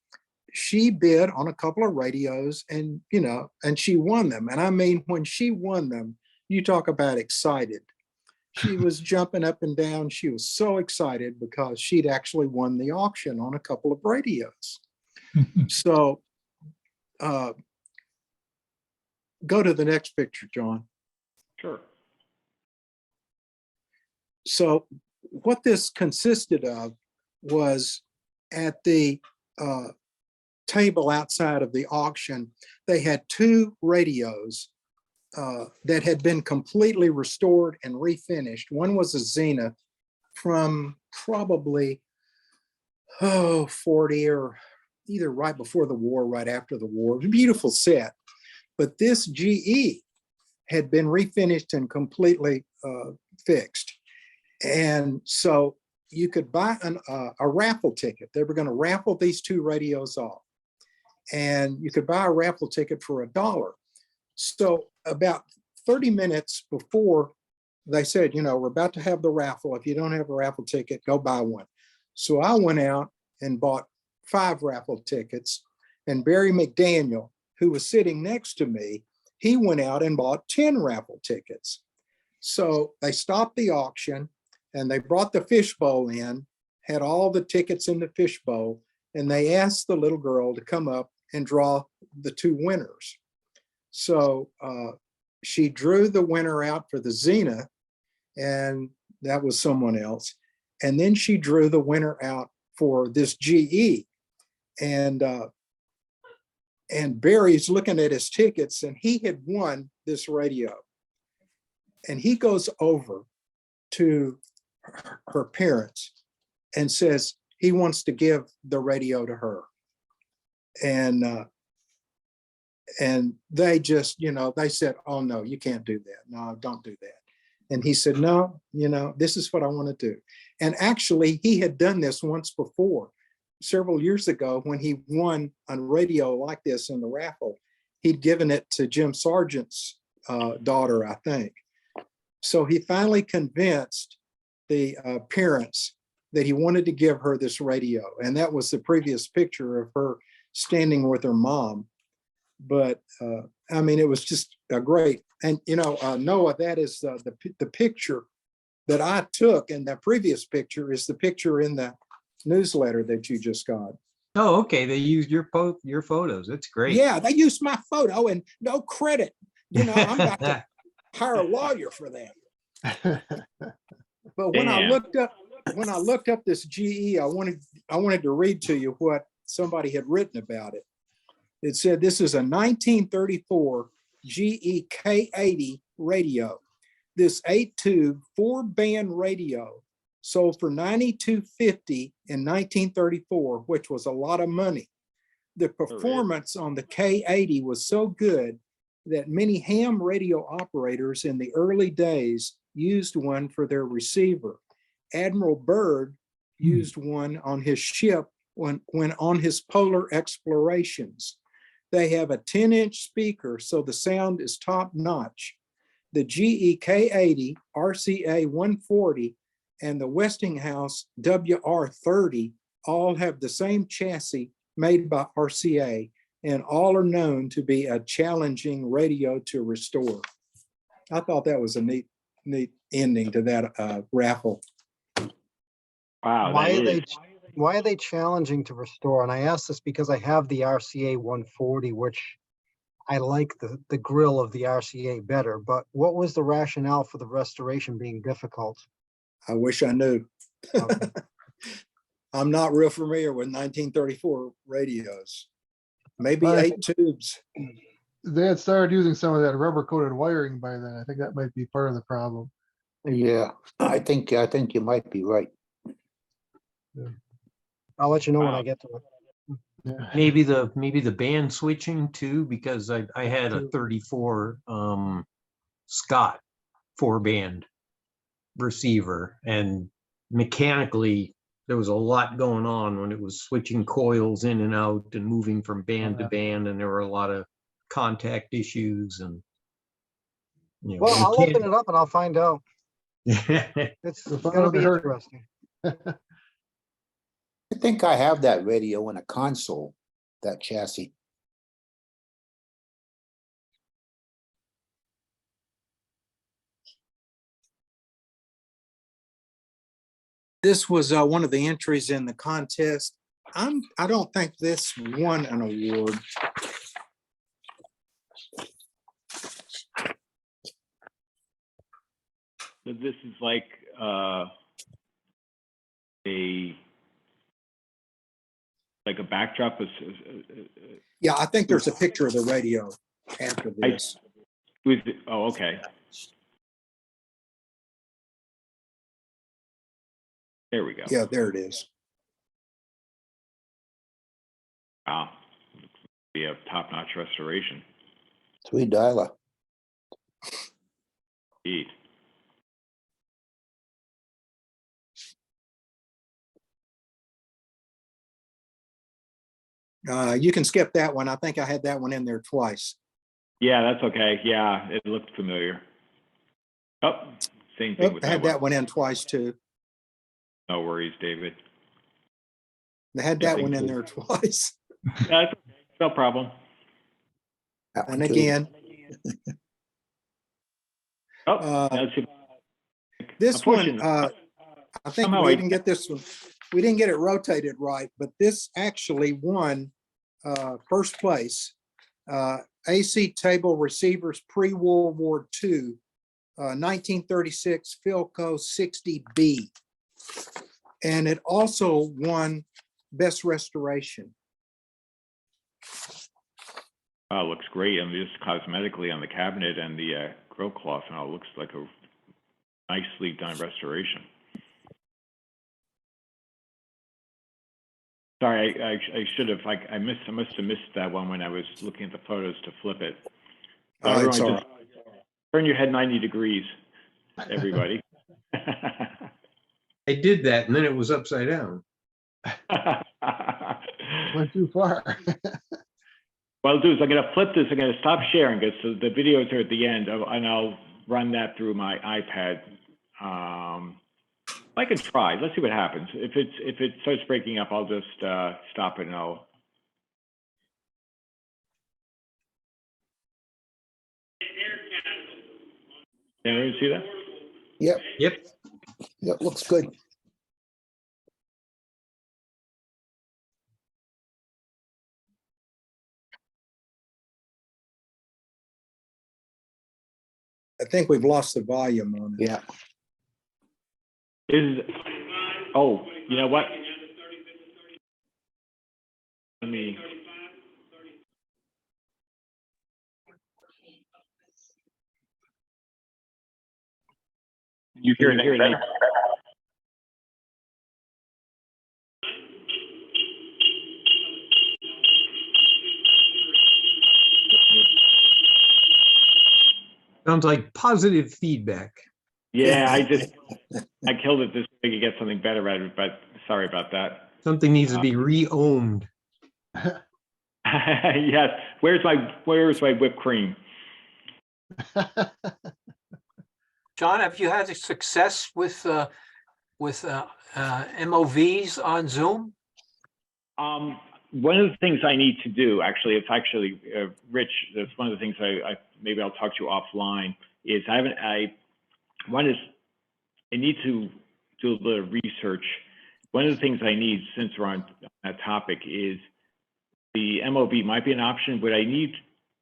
she bid on a couple of radios, and and she won them. And I mean, when she won them, you talk about excited. She was jumping up and down. She was so excited because she'd actually won the auction on a couple of radios. So go to the next picture, John. Sure. So what this consisted of was at the table outside of the auction, they had two radios that had been completely restored and refinished. One was a Zenith from probably 40 or either right before the war, right after the war. A beautiful set. But this GE had been refinished and completely fixed. And so you could buy a raffle ticket. They were going to raffle these two radios off. And you could buy a raffle ticket for $1. So about 30 minutes before, they said, we're about to have the raffle. If you don't have a raffle ticket, go buy one. So I went out and bought 5 raffle tickets. And Barry McDaniel, who was sitting next to me, he went out and bought 10 raffle tickets. So they stopped the auction and they brought the fishbowl in, had all the tickets in the fishbowl, and they asked the little girl to come up and draw the 2 winners. So she drew the winner out for the Zenith, and that was someone else. And then she drew the winner out for this GE. And Barry's looking at his tickets, and he had won this radio. And he goes over to her parents and says he wants to give the radio to her. And they just, they said, oh no, you can't do that. No, don't do that. And he said, no, this is what I want to do. And actually he had done this once before, several years ago, when he won a radio like this in the raffle. He'd given it to Jim Sargent's daughter, I think. So he finally convinced the parents that he wanted to give her this radio. And that was the previous picture of her standing with her mom. But I mean, it was just a great, and Noah, that is the picture that I took, and the previous picture is the picture in the newsletter that you just got. Oh, okay. They used your photos. That's great. Yeah, they used my photo and no credit. You know, I'm about to hire a lawyer for that. But when I Damn. looked up this GE, I wanted to read to you what somebody had written about it. It said this is a 1934 GE K80 radio. This 8-tube 4-band radio sold for $92.50 in 1934, which was a lot of money. The performance on the K80 was so good that many ham radio operators in the early days used one for their receiver. Admiral Byrd used one on his ship when on his polar explorations. They have a 10-inch speaker, so the sound is top notch. The GE K80, RCA 140, and the Westinghouse WR30 all have the same chassis made by RCA, and all are known to be a challenging radio to restore. I thought that was a neat ending to that raffle. Wow, Why are they challenging to restore? And I ask this because I have the RCA 140, which I like the grill of the RCA better. But what was the rationale for the restoration being difficult? I wish I knew. Okay. I'm not real familiar with 1934 radios. Maybe Well, I 8 tubes. They had started using some of that rubber coated wiring by then. I think that might be part of the problem. Yeah, I think you might be right. I'll let you know when Wow. I get to it. Yeah. Maybe the band switching too, because I had a 34 Scott 4-band receiver, and mechanically there was a lot going on when it was switching coils in and out and moving from band to band, and there were a lot of contact issues, and you know, Well, I'll open mechanic- it up and I'll find out. It's The gonna phone be hurt. interesting. I think I have that radio in a console, that chassis. This was one of the entries in the contest. I don't think this won an award. So this is like a backdrop. Yeah, I think there's a picture of the radio after this. Oh, okay. There we go. Yeah, there it is. Wow. We have top-notch restoration. 3-dialer. Indeed. You can skip that one. I think I had that one in there twice. Yeah, that's okay. Yeah, it looked familiar. Oh, same thing with I had that that one in twice too. No worries, David. I had that one in there twice. That's no problem. That one And too. again, Oh, that's it. this one, Unfortunately, I think somehow we I- didn't get this one. We didn't get it rotated right, but this actually won first place. AC table receivers pre-World War II, 1936 Philco 60B. And it also won best restoration. Oh, it looks great. I mean, just cosmetically on the cabinet and the grill cloth, and it looks like a nicely done restoration. Sorry, I should have, I must have missed that one when I was looking at the photos to flip it. So It's everyone all just turn your head 90 degrees, everybody. I did that, and then it was upside down. Went too far. What I'll do is I'm going to flip this. I'm going to stop sharing this. So the videos are at the end, and I'll run that through my iPad. I can try. Let's see what happens. If it starts breaking up, I'll just stop it and I'll. Can everyone see that? Yep, Yep. yep, looks good. I think we've lost the volume on it. Yeah. Oh, you know what? Let me. You hear it? Sounds like positive feedback. Yeah, I killed it this way to get something better at it, but sorry about that. Something needs to be re-ohmed. Yes. Where's my whipped cream? John, have you had success with MOVs on Zoom? One of the things I need to do, actually, it's actually Rich. That's one of the things I maybe I'll talk to you offline. Is I need to do a little research. One of the things I need, since we're on that topic, is the MOV might be an option. What I need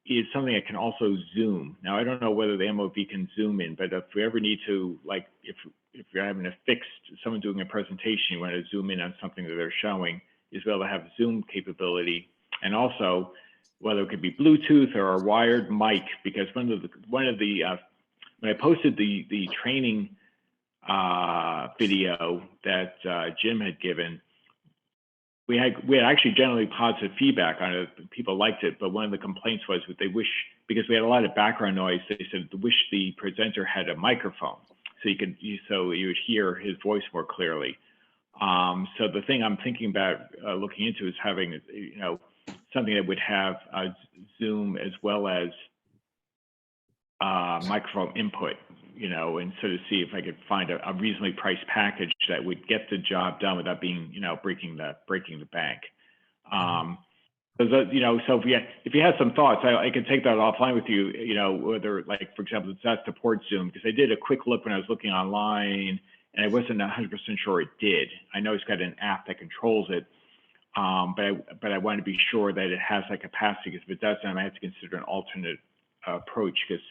is something that can also zoom. Now, I don't know whether the MOV can zoom in, but if we ever need to, like, if you're having a fixed, someone doing a presentation, you want to zoom in on something that they're showing, is be able to have Zoom capability, and also whether it could be Bluetooth or a wired mic. Because when I posted the training video that Jim had given, we had actually generally positive feedback on it. People liked it, but one of the complaints was that they wish, because we had a lot of background noise, they said they wish the presenter had a microphone so you would hear his voice more clearly. So the thing I'm thinking about looking into is having, something that would have Zoom as well as microphone input, and sort of see if I could find a reasonably priced package that would get the job done without being, breaking the bank. So if you have some thoughts, I could take that offline with you, whether, like, for example, does that support Zoom? Because I did a quick look when I was looking online, and I wasn't 100% sure it did. I know it's got an app that controls it, but I want to be sure that it has that capacity, because if it doesn't, I might have to consider an alternate approach. Because,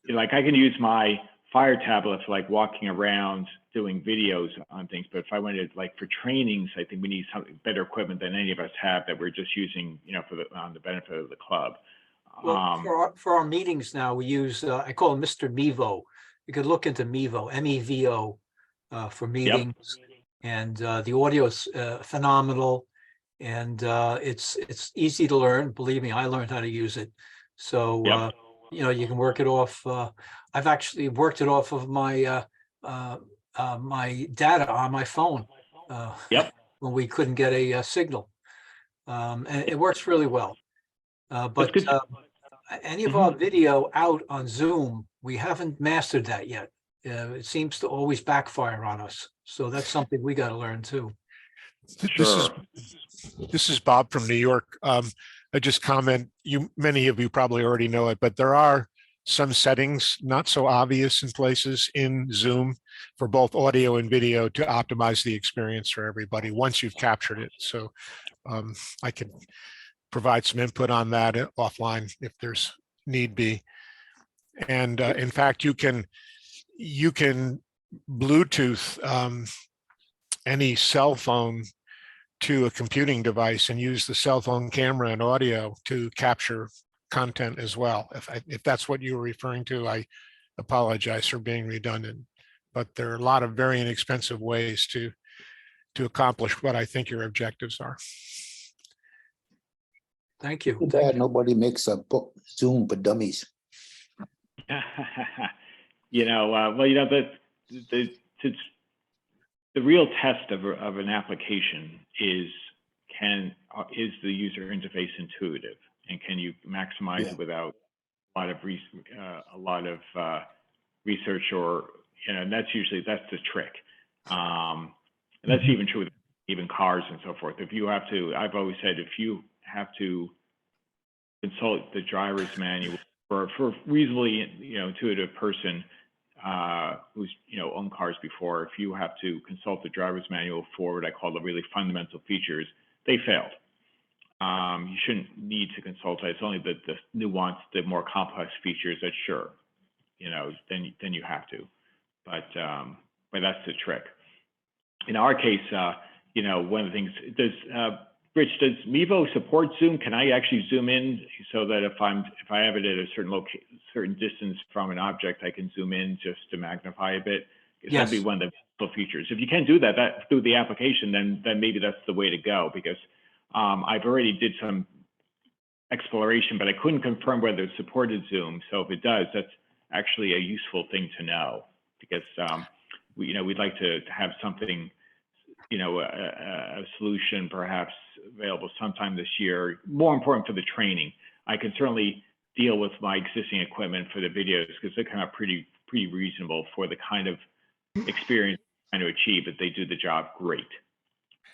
like, I can use my Fire tablet for, like, walking around doing videos on things, but if I wanted, like, for trainings, I think we need something better equipment than any of us have that we're just using, on the benefit of the club. Well, for our meetings now, we use I call him Mr. Mevo. You could look into Mevo, MEVO, for meetings, and the audio is phenomenal, and it's easy to learn. Believe me, I learned how to use it. So you can work it off. I've actually worked it off of my my data on my phone when we couldn't get a signal, and it works really well. But any of our video out on Zoom, we haven't mastered that yet. It seems to always backfire on us. So that's something we got to learn too. This is Bob from New York. I just comment, many of you probably already know it, but there are some settings not so obvious in places in Zoom for both audio and video to optimize the experience for everybody once you've captured it. So I can provide some input on that offline if there's need be. And in fact, you can Bluetooth any cell phone to a computing device and use the cell phone camera and audio to capture content as well. If that's what you were referring to, I apologize for being redundant, but there are a lot of very inexpensive ways to accomplish what I think your objectives are. Thank you. Too bad nobody makes a book, Zoom for Dummies. The real test of an application is the user interface intuitive, and can you maximize it without a lot of research, or and that's the trick. And that's even true with even cars and so forth. I've always said, if you have to consult the driver's manual for a reasonably intuitive person who's owned cars before, if you have to consult the driver's manual for what I call the really fundamental features, they failed. You shouldn't need to consult it. It's only the nuanced, the more complex features that then you have to. But that's the trick. In our case, one of the things, Rich, does Mevo support Zoom? Can I actually zoom in so that if I have it at a certain distance from an object, I can zoom in just to magnify a bit? Because Yes. that'd be one of the features. If you can do that through the application, then maybe that's the way to go, because I've already did some exploration, but I couldn't confirm whether it supported Zoom. So if it does, that's actually a useful thing to know, because we'd like to have something, a solution perhaps available sometime this year. More important for the training. I can certainly deal with my existing equipment for the videos because they're kind of pretty reasonable for the kind of experience I'm trying to achieve, but they do the job great.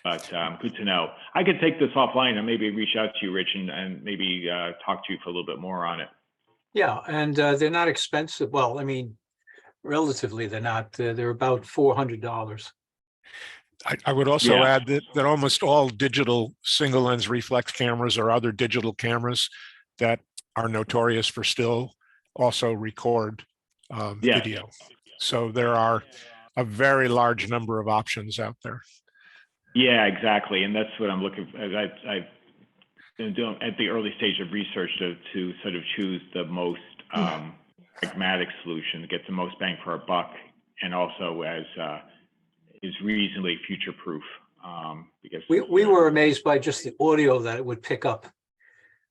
But good to know. I could take this offline and maybe reach out to you, Rich, and maybe talk to you for a little bit more on it. Yeah, and they're not expensive. Well, I mean, relatively, they're not. They're about $400. I would also Yeah. add that almost all digital single lens reflex cameras or other digital cameras that are notorious for still also record Yes. video. So there are a very large number of options out there. Yeah, exactly. And that's what I'm looking for. I've been doing at the early stage of research to sort of choose the most pragmatic solution, to get the most bang for our buck, and also as is reasonably future-proof. Because We were amazed by just the audio that it would pick up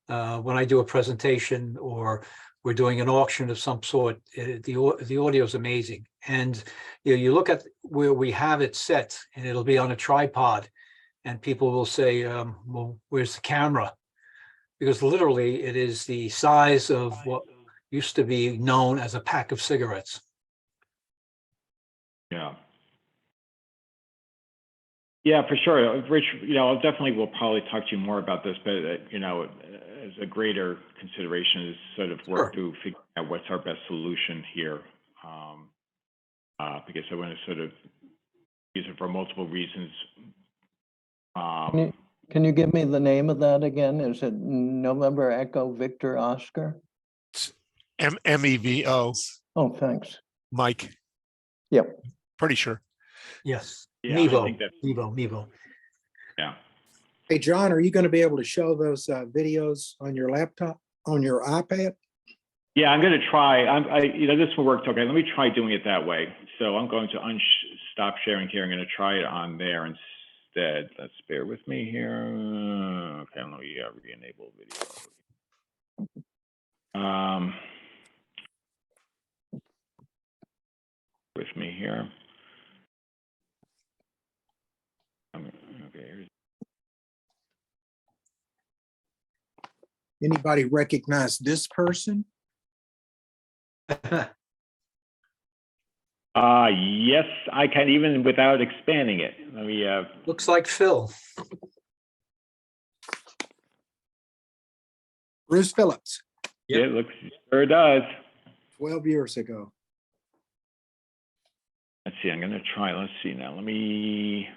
when I do a presentation or we're doing an auction of some sort. The audio is amazing, and you look at where we have it set, and it'll be on a tripod, and people will say, "Well, where's the camera?" Because literally, it is the size of what used to be known as a pack of cigarettes. Yeah. Yeah, for sure. Rich, I'll definitely will probably talk to you more about this, but as a greater consideration is sort of work through figuring out what's our best solution here. Because I want to sort of use it for multiple reasons. Can you give me the name of that again? Is it November Echo Victor Oscar? MEVO. Oh, thanks. Mike. Yep. Pretty sure. Yes. Yeah, I Mevo. think that. Mevo. Yeah. Hey, John, are you going to be able to show those videos on your laptop, on your iPad? Yeah, I'm going to try. This one worked okay. Let me try doing it that way. So I'm going to stop sharing here. I'm going to try it on there instead. Let's bear with me here. Okay, let me re-enable video. With me here. Okay. Anybody recognize this person? Yes, I can, even without expanding it. Let me. Looks like Phil. Bruce Phillips, Yeah, it sure does. 12 years ago. Let's see. I'm going to try. Let's see now. Let me.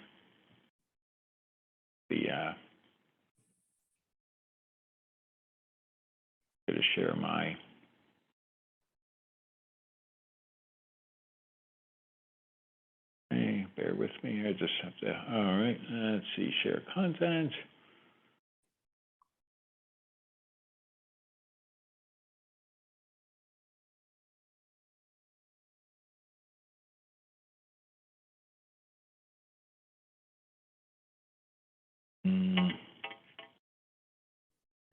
Going to share my. Hey, bear with me. I just have to. All right. Let's see. Share content.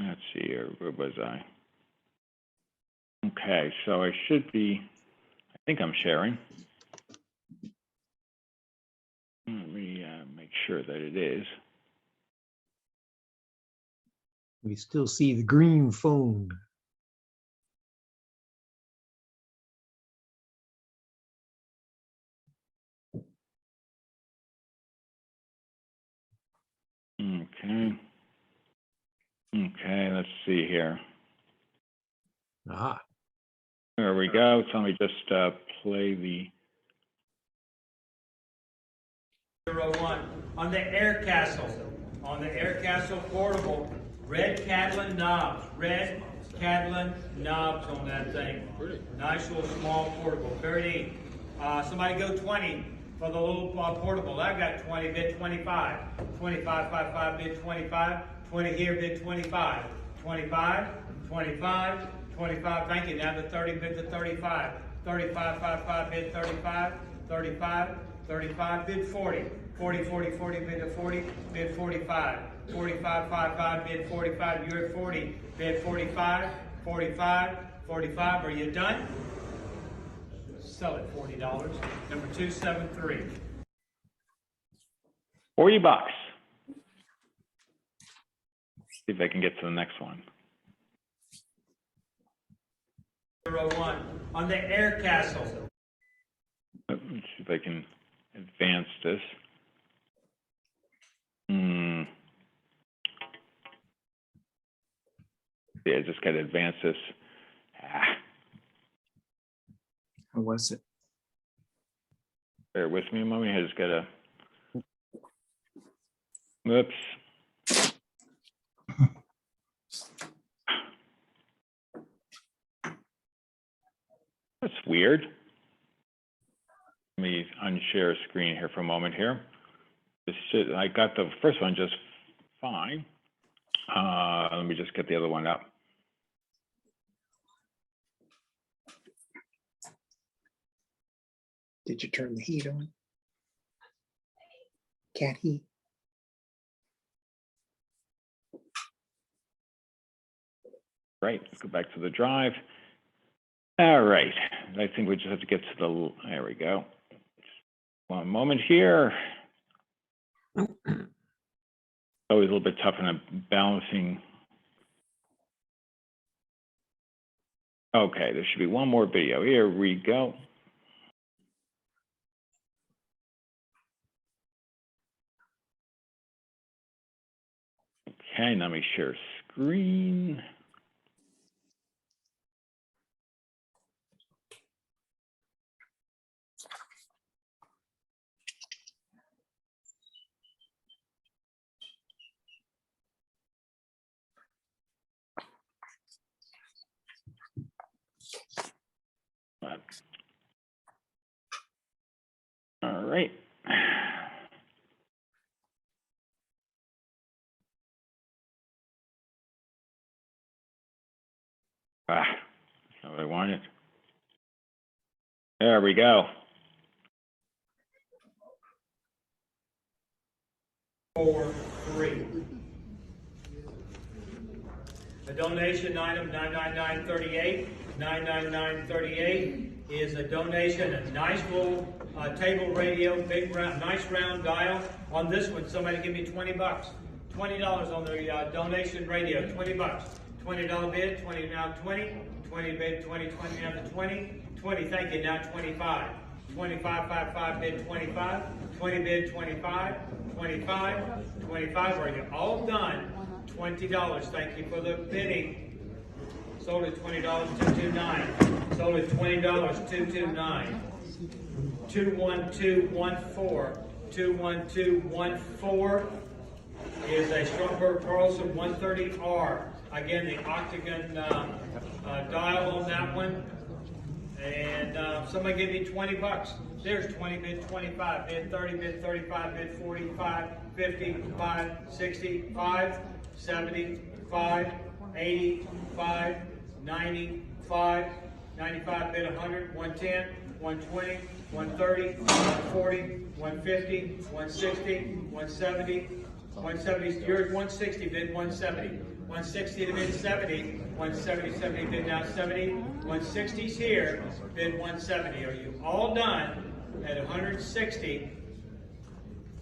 Let's see here. Where was I? Okay, so I should be. I think I'm sharing. Let me make sure that it is. We still see the green phone. Okay. Okay, let's see here. Ah. There we go. So let me just play the. 01 on the Air Castle portable, red Catlin knobs, red Catalan knobs on that thing. Nice little small portable, very neat. Somebody go 20 for the little portable. I got 20, bid 25. 25, 5, bid 25. 20 here, bid 25. 25, 25, 25. Thank you. Now the 30, bid the 35. 35, 5, bid 35. 35, 35, bid 40. 40, 40, 40, bid to 40, bid 45. 45, 5, bid 45. You're at 40, bid 45. 45, 45. Are you done? Sell it $40. Number 273. $40. See if I can get to the next one. 01 on the Air Castle. Let's see if I can advance this. Yeah, I just got to advance this. How was it? Bear with me a moment. I just got to. Whoops. That's weird. Let me unshare screen here for a moment here. I got the first one just fine. Let me just get the other one up. Did you turn the heat on? Cat heat? Right, let's go back to the drive. All right, I think we just have to get to the, there we go. One moment here. Always a little bit tough in a balancing. Okay, there should be one more video. Here we go. Okay, let me share screen. All right. That's not what I wanted. There we go. 4, 3. The donation item 99938. 99938 is a donation, a nice little table radio, big round, nice round dial. On this one, somebody give me $20. $20 on the donation radio, $20. $20 bid, 20 now 20, 20 bid, 20, 20 now to 20, 20, thank you, now 25. 25, 5, bid 25, 20 bid 25, 25, 25, are you all done? $20, thank you for the bidding. Sold at $20, 229. Sold at $20, 229. 21214. 21214 is a Stromberg Carlson 130R. Again, the octagon dial on that one. And somebody give me $20. There's 20, bid 25, bid 30, bid 35, bid 45, 55, 65, 75, 85, 95, 95, bid 100, 110, 120, 130, 140, 150, 160, 170, 170, yours 160, bid 170. 160 to bid 70, 170, 70 bid now 70, 160's here, bid 170. Are you all done at 160?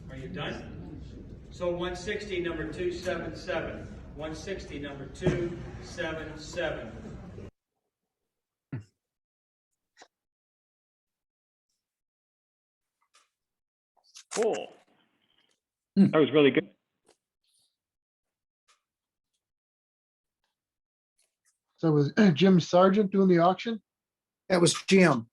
Are you done? So 160, number 277. 160, number 277. Cool. That was really good. So was Jim Sargent doing the auction? That was Jim.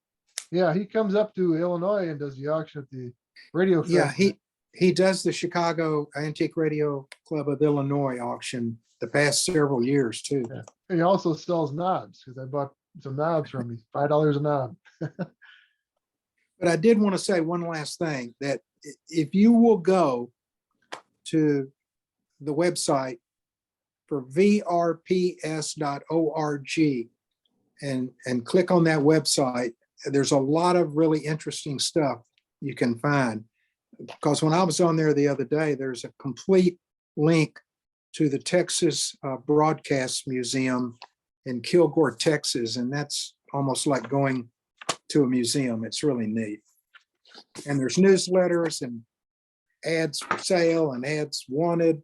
Yeah, he comes up to Illinois and does the auction at the radio. Yeah, festival. he does the Chicago Antique Radio Club of Illinois auction the past several years too. Yeah. He also sells knobs because I bought some knobs from him. $5 a knob. But I did want to say one last thing, that if you will go to the website for vrps.org and click on that website, there's a lot of really interesting stuff you can find. Because when I was on there the other day, there's a complete link to the Texas Broadcast Museum in Kilgore, Texas, and that's almost like going to a museum. It's really neat. And there's newsletters and ads for sale and ads wanted.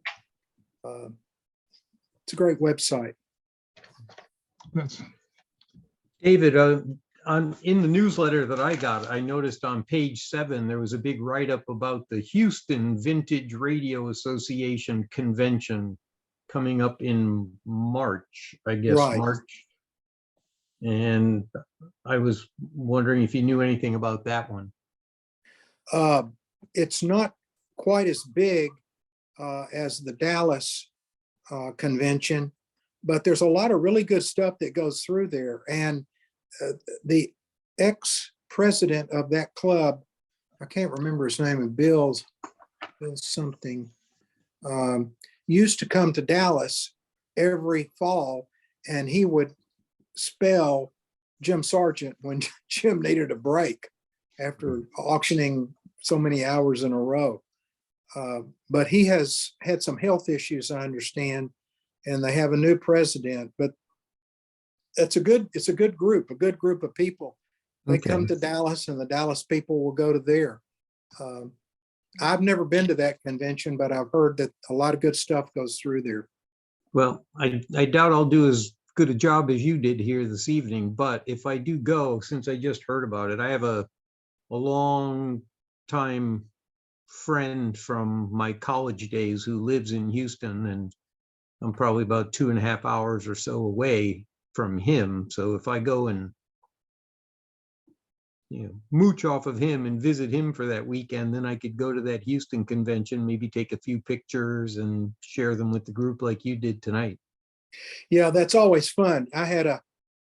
It's a great website. That's, David, in the newsletter that I got, I noticed on page 7, there was a big write-up about the Houston Vintage Radio Association convention coming up in March, I guess, Right. March. And I was wondering if you knew anything about that one. It's not quite as big as the Dallas convention, but there's a lot of really good stuff that goes through there. And the ex-president of that club, I can't remember his name, Bill something, used to come to Dallas every fall, and he would spell Jim Sargent when Jim needed a break after auctioning so many hours in a row. But he has had some health issues, I understand, and they have a new president. But it's a good group of people. They come to Dallas, and the Dallas people will go to there. I've never been to that convention, but I've heard that a lot of good stuff goes through there. Well, I doubt I'll do as good a job as you did here this evening, but if I do go, since I just heard about it, I have a long time friend from my college days who lives in Houston, and I'm probably about 2.5 hours or so away from him. So if I go and mooch off of him and visit him for that weekend, then I could go to that Houston convention, maybe take a few pictures and share them with the group like you did tonight. Yeah, that's always fun. I had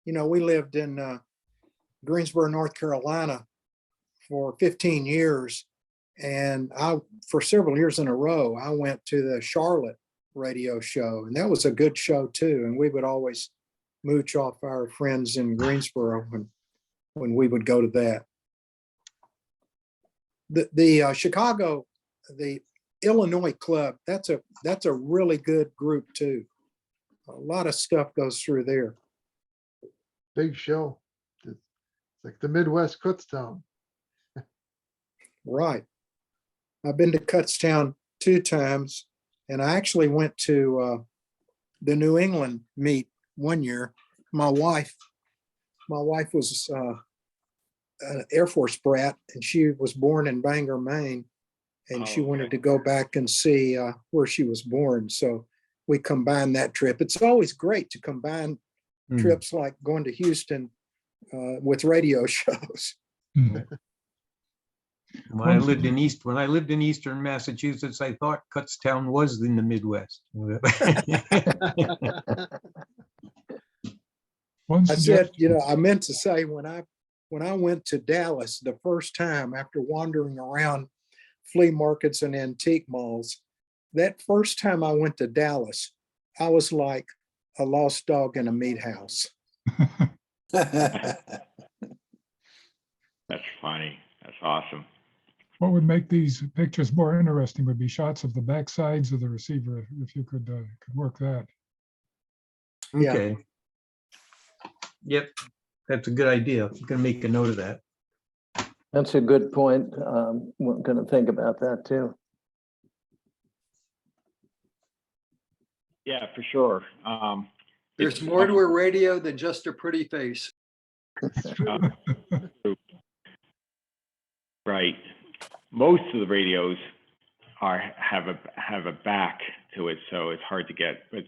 we lived in Greensboro, North Carolina for 15 years. And for several years in a row, I went to the Charlotte radio show, and that was a good show too. And we would always mooch off our friends in Greensboro when we would go to that. The Chicago, the Illinois club, that's a really good group too. A lot of stuff goes through there. Big show. It's like the Midwest Kutztown. Right. I've been to Kutztown 2 times, and I actually went to the New England meet one year. My wife was an Air Force brat, and she was born in Bangor, Maine, and she wanted to go back and see where she was born. So we combined that trip. It's always great to combine trips like going to Houston with radio shows. When I lived in Eastern Massachusetts, I thought Kutztown was in the Midwest. I said, I meant to say when I went to Dallas the first time after wandering around flea markets and antique malls, that first time I went to Dallas, I was like a lost dog in a meat house. That's funny. That's awesome. what would make these pictures more interesting would be shots of the back sides of the receiver, if you could work that. Okay. Yep, that's a good idea. I'm gonna make a note of that. That's a good point. We're going to think about that too. Yeah, for sure. There's more to a radio than just a pretty face. Right. Most of the radios have a back to it, so it's hard to get. But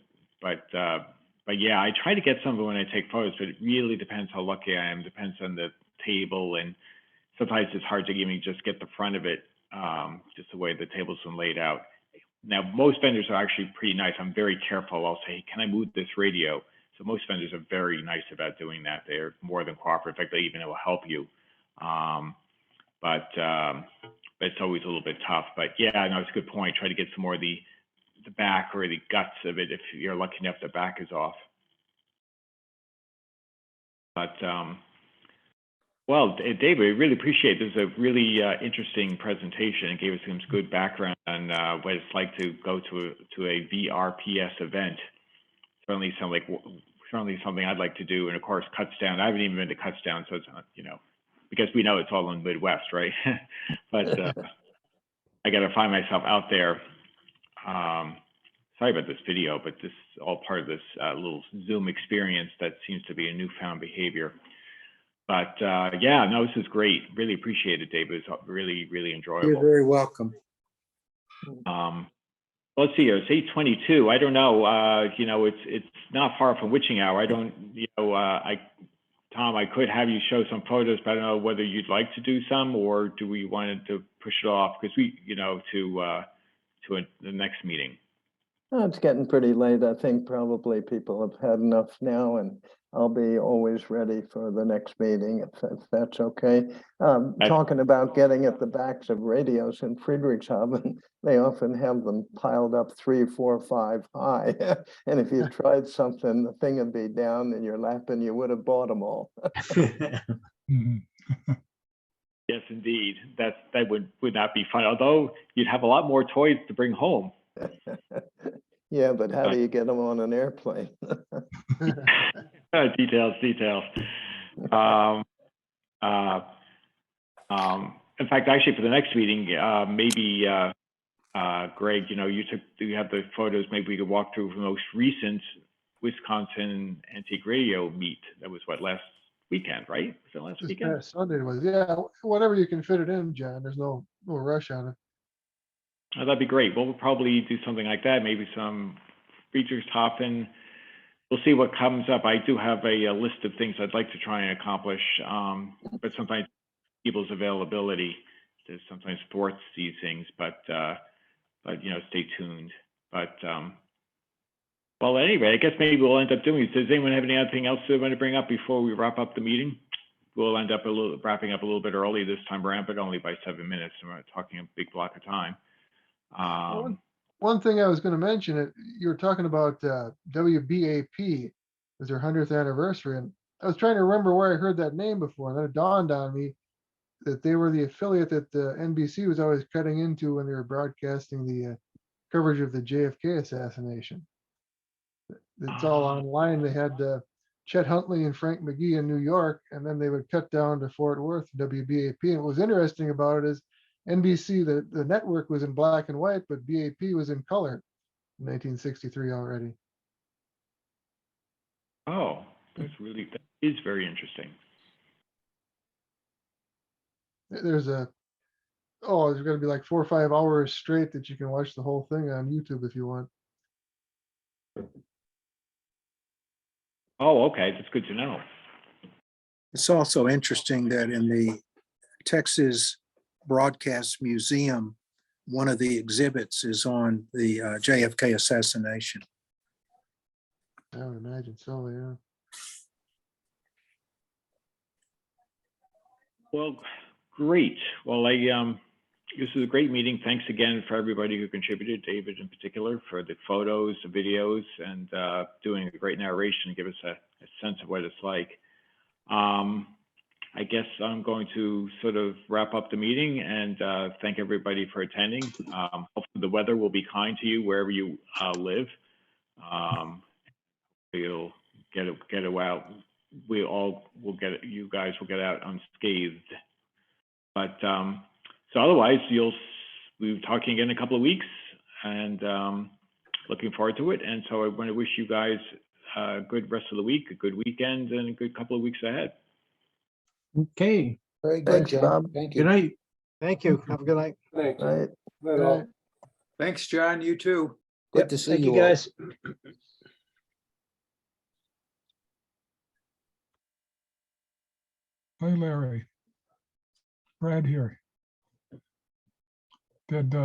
yeah, I try to get some of it when I take photos, but it really depends how lucky I am. Depends on the table, and sometimes it's hard to even just get the front of it, just the way the table's been laid out. Now, most vendors are actually pretty nice. I'm very careful. I'll say, can I move this radio? So most vendors are very nice about doing that. They're more than cooperative. In fact, they even will help you. But it's always a little bit tough. But yeah, no, it's a good point. Try to get some more of the back or the guts of it if you're lucky enough the back is off. But well, David, I really appreciate it. This is a really interesting presentation and gave us some good background on what it's like to go to a VRPS event. Certainly something I'd like to do, and of course, Cuts-Down. I haven't even been to Cuts-Down, so it's because we know it's all in the Midwest, right? But I got to find myself out there. Sorry about this video, but this is all part of this little Zoom experience that seems to be a newfound behavior. But yeah, no, this is great. Really appreciate it, David. It's really, really enjoyable. You're very welcome. Let's see here. It's 8:22. I don't know. It's not far from witching hour. I don't. Tom, I could have you show some photos, but I don't know whether you'd like to do some, or do we want to push it off because we, to the next meeting. Oh, it's getting pretty late. I think probably people have had enough now, and I'll be always ready for the next meeting if that's okay. Talking about getting at the backs of radios in Friedrichshafen, they often have them piled up 3, 4, 5 high. And if you tried something, the thing would be down in your lap and you would have bought them all. Yes, indeed. That would not be fun, although you'd have a lot more toys to bring home. Yeah, but how do you get them on an airplane? Details. In fact, actually, for the next meeting, maybe Greg, you have the photos. Maybe we could walk through the most recent Wisconsin Antique Radio meet. That was what, last weekend, right? Was it last This weekend? past Sunday it was, yeah, whatever you can fit it in, John. There's no rush on it. Oh, that'd be great. We'll probably do something like that. Maybe some Friedrichshafen. We'll see what comes up. I do have a list of things I'd like to try and accomplish, but sometimes people's availability to sometimes thwarts these things. But stay tuned. But well, anyway, I guess maybe we'll end up doing it. Does anyone have anything else they want to bring up before we wrap up the meeting? We'll end up wrapping up a little bit early this time around, but only by 7 minutes. And we're talking a big block of time. One thing I was going to mention, you were talking about WBAP as their 100th anniversary, and I was trying to remember where I heard that name before, and then it dawned on me that they were the affiliate that NBC was always cutting into when they were broadcasting the coverage of the JFK assassination. It's all online. They had Chet Huntley and Frank McGee in New York, and then they would cut down to Fort Worth, WBAP. And what was interesting about it is NBC, the network was in black and white, but BAP was in color in 1963 already. Oh, that is very interesting. There's going to be like 4 or 5 hours straight that you can watch the whole thing on YouTube if you want. Oh, okay. That's good to know. It's also interesting that in the Texas Broadcast Museum, one of the exhibits is on the JFK assassination. I would imagine so, yeah. Well, great. Well, this is a great meeting. Thanks again for everybody who contributed, David in particular, for the photos, the videos, and doing a great narration to give us a sense of what it's like. I guess I'm going to sort of wrap up the meeting and thank everybody for attending. Hopefully the weather will be kind to you wherever you live. You'll get out. We all will get it. You guys will get out unscathed. But so otherwise, we'll be talking again in a couple of weeks, and looking forward to it. And so I want to wish you guys a good rest of the week, a good weekend, and a good couple of weeks ahead. Okay. Very good, Thanks, John. Bob. Thank Good you. night. Thank you. Have a good night. Right. Right. Thanks, John. You too. Good to see Thank you you, all. guys. Hey, Larry. Brad here. Did